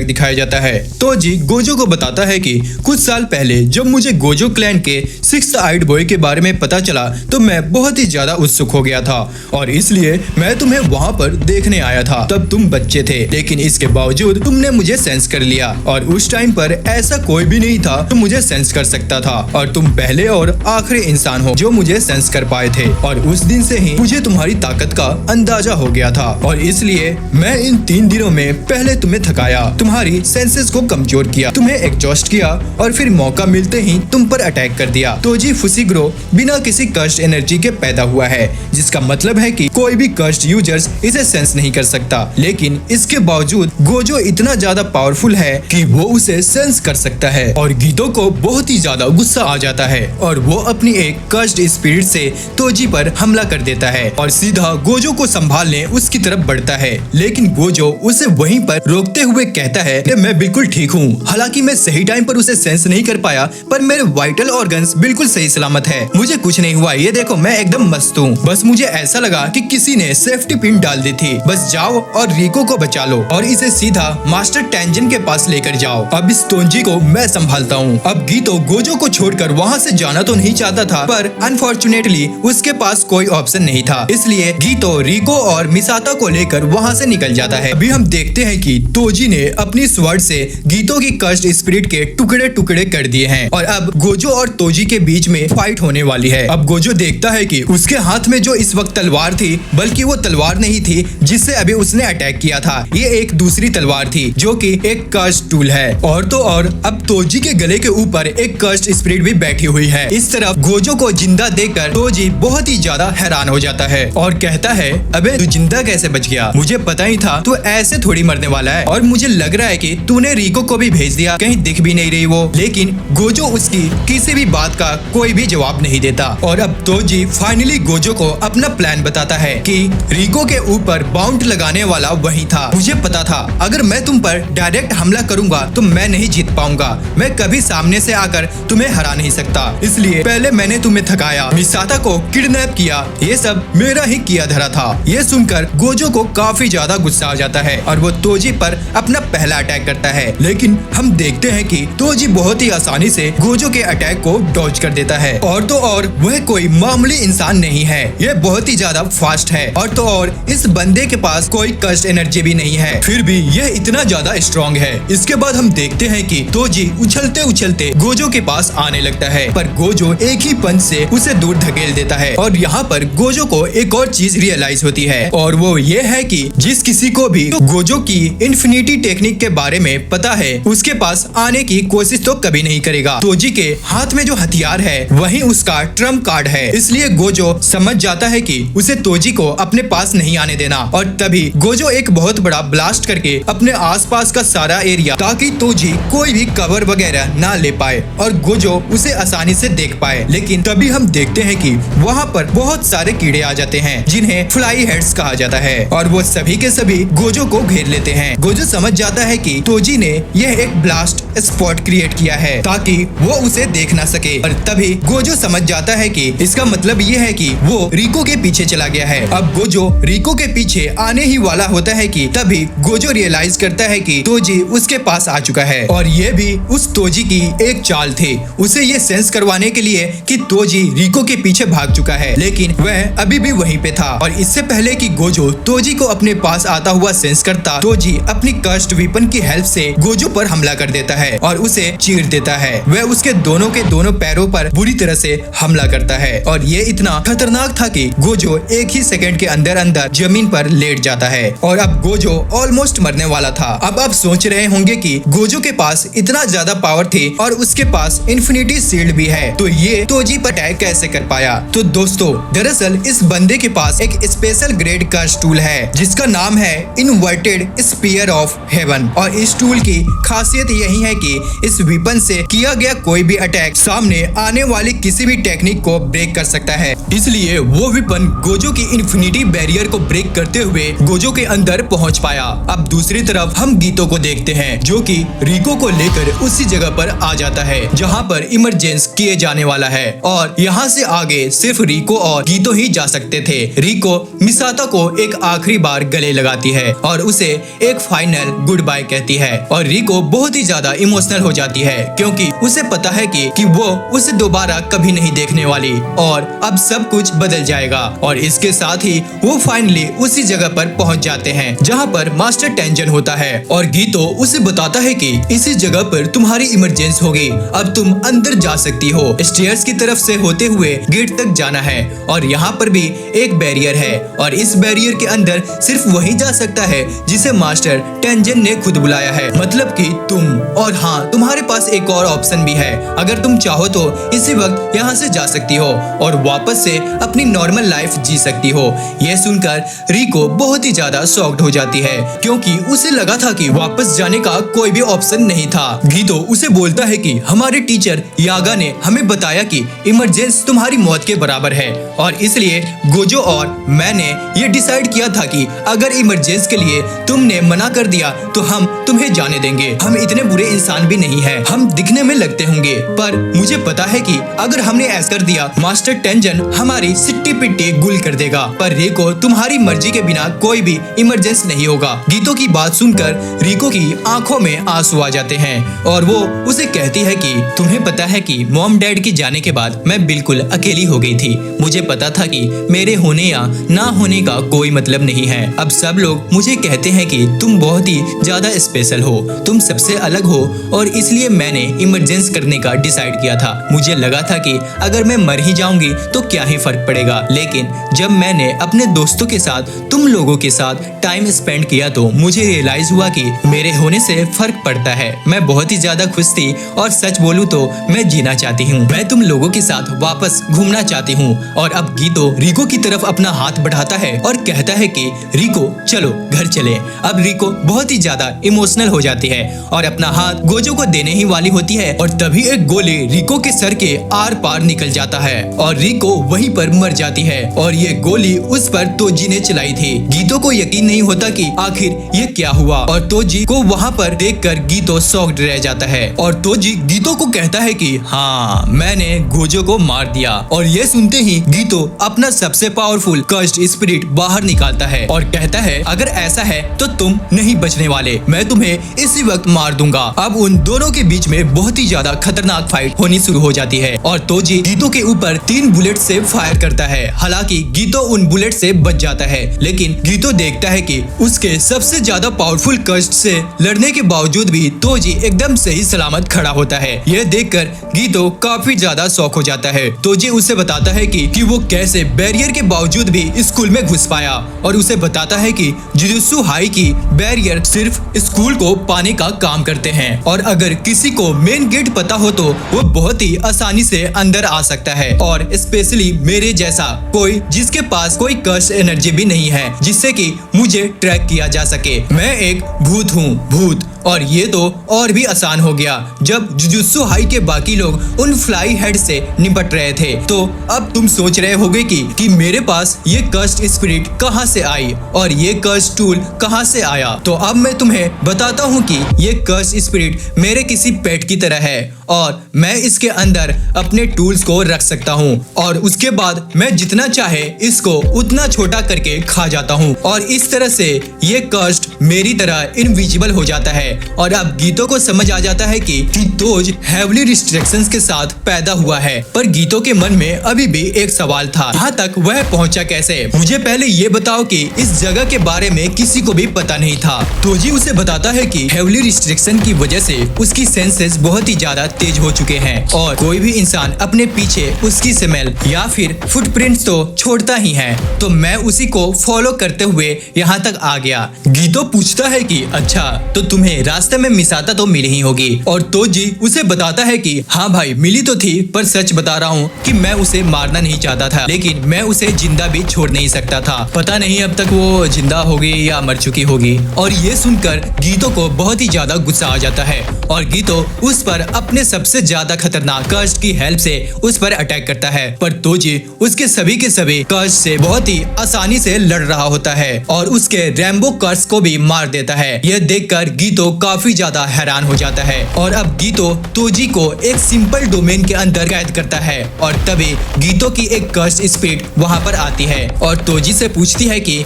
दिखाया जाता है। तोजी गोजो को बताता है कि कुछ साल पहले जब मुझे गोजो क्लैन के 6th आइड बॉय के बारे में पता चला तो मैं बहुत ही ज्यादा उत्सुक हो गया था और इसलिए मैं तुम्हें वहाँ पर देखने आया था। तब तुम बच्चे थे, लेकिन इसके बावजूद तुमने मुझे सेंस कर लिया और उस टाइम पर ऐसा कोई भी नहीं था जो मुझे सेंस कर सकता था और तुम पहले और आखिरी इंसान हो जो मुझे सेंस कर पाए थे। और उस दिन से ही मुझे तुम्हारी ताकत का अंदाजा हो गया था और इसलिए मैं इन 3 दिनों में पहले तुम्हें थकाया, तुम्हारी सेंसेस को कमजोर किया, तुम्हें एग्जॉस्ट किया और फिर मौका मिलते ही तुम पर अटैक कर दिया। तोजी फुसिग्रो बिना किसी कर्स्ट एनर्जी के पैदा हुआ है, जिसका मतलब है कि कोई भी कर्स्ट यूजर्स इसे सेंस नहीं कर सकता। लेकिन इसके बावजूद गोजो इतना ज्यादा पावरफुल है कि वो उसे सेंस कर सकता है। और गीतो को बहुत ही ज्यादा गुस्सा आ जाता है और वो अपनी एक कर्स्ट स्पिरिट से तोजी पर हमला कर देता है और सीधा गोजो को संभालने उसकी तरफ बढ़ता है। लेकिन गोजो उसे वहीं पर रोकते हुए कहता है कि मैं बिल्कुल ठीक हूँ, हालांकि मैं सही टाइम पर उसे सेंस नहीं कर पाया पर मेरे वाइटल ऑर्गन्स बिल्कुल सही सलामत है, मुझे कुछ नहीं हुआ, ये देखो मैं एकदम मस्त हूँ। बस मुझे ऐसा लगा कि किसी ने सेफ्टी पिन डाल दी थी, बस जाओ और रिको को बचा लो और इसे सीधा मास्टर टेंजन के पास लेकर जाओ, अब इस तोंजी को मैं संभालता हूँ। अब गीतो गोजो को छोड़कर वहाँ से जाना तो नहीं चाहता था पर अनफॉर्चुनेटली उसके पास कोई ऑप्शन नहीं था, इसलिए गीतो रिको और मिसाता को लेकर वहाँ से निकल जाता है। अभी हम देखते हैं कि तोजी ने अपनी स्वर्ड से गीतो की कर्स्ट स्पिरिट के टुकड़े टुकड़े कर दिए हैं और अब गोजो और तोजी के बीच में फाइट होने वाली है। अब गोजो देखता है कि उसके हाथ में जो इस वक्त तलवार थी, बल्कि वो तलवार नहीं थी जिससे अभी उसने अटैक किया था, ये एक दूसरी तलवार थी जो कि एक कर्स्ट टूल है। और तो और अब तोजी के गले के ऊपर एक कर्स्ट स्पिरिट भी बैठी हुई है। इस तरफ गोजो को जिंदा देखकर तोजी बहुत ही ज्यादा हैरान हो जाता है और कहता है अबे तू जिंदा कैसे बच गया? मुझे पता ही था तू ऐसे थोड़ी मरने वाला है और मुझे लग रहा है कि तूने रिको को भी भेज दिया, कहीं दिख भी नहीं रही वो। लेकिन गोजो उसकी किसी भी बात का कोई भी जवाब नहीं देता और अब तोजी फाइनली गोजो को अपना प्लान बताता है कि रिको के ऊपर बाउंड लगाने वाला वही था। मुझे पता था अगर मैं तुम पर डायरेक्ट हमला करूंगा तो मैं नहीं जीत पाऊंगा, मैं कभी सामने से आकर तुम्हें हरा नहीं सकता, इसलिए पहले मैंने तुम्हें थकाया, मिसाता को किडनैप किया, ये सब मेरा ही किया धरा था। ये सुनकर गोजो को काफी ज्यादा गुस्सा आ जाता है और वो तोजी पर अपना पहला अटैक करता है। लेकिन हम देखते हैं कि तोजी बहुत ही आसानी से गोजो के अटैक को डॉज कर देता है और तो और वह कोई मामूली इंसान नहीं है, ये बहुत ही ज्यादा फास्ट है और तो और इस बंदे के पास कोई कर्स्ट एनर्जी भी नहीं है, फिर भी यह इतना ज्यादा स्ट्रॉन्ग है। इसके बाद हम देखते हैं कि तोजी उछलते उछलते गोजो के पास आने लगता है पर गोजो एक ही पंच से उसे दूर धकेल देता है। और यहाँ पर गोजो को एक और चीज रियलाइज होती है और वो ये है कि जिस किसी को भी गोजो की इन्फिनिटी टेक्निक के बारे में पता है उसके पास आने की कोशिश तो कभी नहीं करेगा। तोजी के हाथ में जो हथियार है वही उसका ट्रम्प कार्ड है, इसलिए गोजो समझ जाता है कि उसे तोजी को अपने पास नहीं आने देना। और तभी गोजो एक बहुत बड़ा ब्लास्ट करके अपने आसपास का सारा एरिया, ताकि तोजी कोई भी कवर वगैरह ना ले पाए और गोजो उसे आसानी से देख पाए। लेकिन तभी हम देखते हैं कि वहाँ पर बहुत सारे कीड़े आ जाते हैं जिन्हें फ्लाई हेड्स कहा जाता है और वो सभी के सभी गोजो को घेर लेते हैं। गोजो समझ जाता है कि तोजी ने यह एक ब्लास्ट स्पॉट क्रिएट किया है ताकि वो उसे देख ना सके। और तभी गोजो समझ जाता है कि इसका मतलब ये है कि वो रिको के पीछे चला गया है। अब गोजो रिको के पीछे आने ही वाला होता है कि तभी गोजो रियलाइज करता है कि तोजी उसके पास आ चुका है और ये भी उस तोजी की एक चाल थी, उसे ये सेंस करवाने के लिए कि तोजी रिको के पीछे भाग चुका है, लेकिन वह अभी भी वहीं पे था। और इससे पहले कि गोजो तोजी को अपने पास आता हुआ सेंस करता, तोजी अपनी कर्स्ड वीपन की हेल्प से गोजो पर हमला कर देता है और उसे चीर देता है। वह उसके दोनों के दोनों पैरों पर बुरी तरह से हमला करता है और ये इतना खतरनाक था कि गोजो एक ही सेकंड के अंदर अंदर जमीन पर लेट जाता है और अब गोजो ऑलमोस्ट मरने वाला था। अब आप सोच रहे होंगे कि गोजो के पास इतना ज्यादा पावर थी और उसके पास इन्फिनिटी शील्ड भी है, तो ये तोजी पर अटैक कैसे कर पाया? तो दोस्तों, दरअसल इस बंदे के पास एक स्पेशल ग्रेड कर्स टूल है जिसका नाम है इनवर्टेड स्पीयर ऑफ हेवन। और इस टूल की खासियत यही है कि इस वीपन से किया गया कोई भी अटैक सामने आने वाली किसी भी टेक्निक को ब्रेक कर सकता है, इसलिए वो वीपन गोजो की इन्फिनिटी बैरियर को ब्रेक करते हुए गोजो के अंदर पहुंच पाया। अब दूसरी तरफ हम गीतो को देखते हैं जो कि रिको को लेकर उसी जगह पर आ जाता है जहां पर इमरजेंस किए जाने वाला है और यहाँ से आगे सिर्फ रिको और गीतो ही जा सकते थे। रिको मिसाता को एक आखिरी बार गले लगाती है और उसे एक फाइनल गुड बाय कहती है और रिको बहुत ही ज्यादा इमोशनल हो जाती है क्योंकि उसे पता है कि वो उसे दोबारा कभी नहीं देखने वाली और अब सब कुछ बदल जाएगा। और इसके साथ ही वो फाइनली उसी जगह पर पहुंच जाते हैं जहां पर मास्टर टेंजन होता है और गीतो उसे बताता है कि इसी जगह पर तुम्हारी इमरजेंसी होगी, अब तुम अंदर जा सकती हो। स्टेयर्स की तरफ से होते हुए गेट तक जाना है और यहाँ पर भी एक बैरियर है और इस बैरियर के अंदर सिर्फ वही जा सकता है जिसे मास्टर टेंजन ने खुद बुलाया है, मतलब कि तुम। और हाँ, तुम्हारे पास एक और ऑप्शन भी है, अगर तुम चाहो तो इसी वक्त यहाँ से जा सकती हो और वापस से अपनी नॉर्मल लाइफ जी सकती हो। यह सुनकर रिको बहुत ही ज्यादा शॉक्ड हो जाती है क्योंकि उसे लगा था कि वापस जाने का कोई भी ऑप्शन नहीं था। गीतो उसे बोलता है कि हमारे टीचर यागा ने हमें बताया कि इमरजेंसी तुम्हारी मौत के बराबर है और इसलिए गोजो और मैंने ये डिसाइड किया था कि अगर इमरजेंसी के लिए तुमने मना कर दिया तो हम तुम्हें जाने देंगे। हम इतने बुरे इंसान भी नहीं हैं, हम दिखने में लगते होंगे पर मुझे पता है कि अगर हमने ऐसा कर दिया मास्टर टेंजन हमारी सिट्टी पिट्टी गुल कर देगा। पर रिको, तुम्हारी मर्जी के बिना कोई भी इमरजेंसी नहीं होगा। गीतो की बात सुनकर रिको की आंखों में आंसू आ जाते हैं और वो उसे कहती है कि तुम्हें पता है कि मॉम डैड के जाने के बाद मैं बिल्कुल अकेली हो गई थी। मुझे पता था कि मेरे होने या ना होने का कोई मतलब नहीं है। अब सब लोग मुझे कहते हैं कि तुम बहुत ही ज्यादा स्पेशल हो, तुम सबसे अलग हो और इसलिए मैंने इमरजेंसी करने का डिसाइड किया था। मुझे लगा था कि अगर मैं मर ही जाऊंगी तो क्या ही फर्क पड़ेगा, लेकिन जब मैंने अपने दोस्तों के साथ तुम लोगों के साथ टाइम स्पेंड किया तो मुझे रियलाइज हुआ कि मेरे होने से फर्क पड़ता है। मैं बहुत ही ज्यादा खुश थी और सच बोलूं तो मैं जीना चाहती हूँ, मैं तुम लोगों के साथ वापस घूमना चाहती हूँ। और अब गीतो रिको की तरफ अपना हाथ बढ़ाता है और कहता है कि रिको चलो घर चले। अब रिको बहुत ही ज्यादा इमोशनल हो जाती है और अपना हाथ गोजो को देने ही वाली होती है और तभी एक गोली रिको के सर के आर पार निकल जाता है और रिको वहीं पर मर जाती है और ये गोली उस पर तोजी ने चलाई थी। गीतो को यकीन नहीं होता कि आखिर ये क्या हुआ और तोजी को वहाँ पर देखकर गीतो शॉक्ड रह जाता है और तोजी गीतो को कहता है कि हाँ, मैंने गोजो को मार दिया। और ये सुनते ही गीतो अपना सबसे पावरफुल कर्स्ड स्पिरिट बाहर निकालता है और कहता है अगर ऐसा है तो तुम नहीं बचने वाले, मैं तुम्हें इसी वक्त मार दूंगा। अब उन दोनों के बीच में बहुत ही ज्यादा खतरनाक फाइट होनी शुरू हो जाती है और तोजी गीतो के ऊपर 3 बुलेट से फायर करता है। हालांकि गीतो उन बुलेट से बच जाता है, लेकिन गीतो देखता है कि उसके सबसे ज्यादा पावरफुल कर्स्ट से लड़ने के बावजूद भी तोजी एकदम सही सलामत खड़ा होता है। यह देखकर गीतो काफी ज्यादा शॉक हो जाता है। तोजी उसे बताता है कि वो कैसे बैरियर के बावजूद भी स्कूल में घुस पाया और उसे बताता है कि जुजुत्सु हाई की बैरियर सिर्फ स्कूल को पाने का काम करते हैं और अगर किसी को मेन गेट पता हो तो वो बहुत ही आसानी से अंदर आ सकता है और स्पेशली मेरे जैसा कोई जिसके पास कोई कर्स एनर्जी भी नहीं है जिससे कि मुझे ट्रैक किया जा सके। मैं एक भूत हूँ, भूत। और ये तो और भी आसान हो गया जब जुजुत्सु हाई के बाकी लोग उन फ्लाई हेड से निपट रहे थे। तो अब तुम सोच रहे होगे कि मेरे पास ये कर्स्ड स्पिरिट कहाँ से आई और ये कर्स्ड टूल कहाँ से आया। तो अब मैं तुम्हें बताता हूँ कि ये कर्स्ड स्पिरिट मेरे किसी पेट की तरह है और मैं इसके अंदर अपने टूल्स को रख सकता हूँ और उसके बाद मैं जितना चाहे इसको उतना छोटा करके खा जाता हूँ और इस तरह से ये कर्स्ड मेरी तरह इनविजिबल हो जाता है। और अब गीतो को समझ आ जाता है कि तोज हेवली रिस्ट्रिक्शंस के साथ पैदा हुआ है। पर गीतो के मन में अभी भी एक सवाल था, यहाँ तक वह पहुँचा कैसे? मुझे पहले ये बताओ कि इस जगह के बारे में किसी को भी पता नहीं था। तोजी उसे बताता है कि हेवली रिस्ट्रिक्शन की वजह से उसकी सेंसेस बहुत ही ज्यादा तेज हो चुके हैं और कोई भी इंसान अपने पीछे उसकी स्मेल या फिर फुटप्रिंट्स तो छोड़ता ही है। तो मैं उसी को फॉलो करते हुए यहाँ तक आ गया। गीतो पूछता है कि अच्छा तो तुम्हें रास्ते में मिसाता तो मिली ही होगी और तोजी उसे बताता है कि हाँ भाई मिली तो थी, पर सच बता रहा हूँ कि मैं उसे मारना नहीं चाहता था लेकिन मैं उसे जिंदा भी छोड़ नहीं सकता था। पता नहीं अब तक वो जिंदा होगी या मर चुकी होगी। और ये सुनकर गीतो को बहुत ही ज्यादा गुस्सा आ जाता है और गीतो उस पर अपने सबसे ज्यादा खतरनाक कर्स की हेल्प से उस पर अटैक करता है। पर तोजी उसके सभी के सभी कर्स से बहुत ही आसानी से लड़ रहा होता है और उसके रैम्बो कर्स को भी मार देता है। यह देखकर गीतो काफी ज्यादा हैरान हो जाता है और अब गीतो तोजी को एक सिंपल डोमेन के अंदर कैद करता है और तभी गीतो की एक कर्स स्पिरिट वहां पर आती है और तोजी से पूछती है कि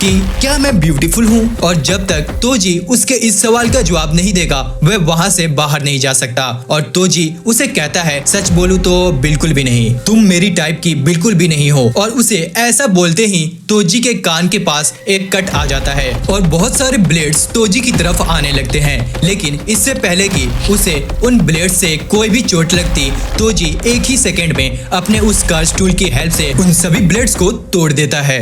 क्या मैं ब्यूटीफुल हूँ? और जब तक तोजी उसके इस सवाल का जवाब नहीं देगा वह वहां से बाहर नहीं जा सकता। और तोजी उसे कहता है सच बोलूं तो बिल्कुल भी नहीं, तुम मेरी टाइप की बिल्कुल भी नहीं हो। और उसे ऐसा बोलते ही तोजी के कान के पास एक कट आ जाता है और बहुत सारे ब्लेड्स तोजी की तरफ आने लगते हैं। लेकिन इससे पहले कि उसे उन ब्लेड से कोई भी चोट लगती तोजी एक ही सेकंड में अपने उस कर्स टूल की हेल्प से उन सभी ब्लेड्स को तोड़ देता है।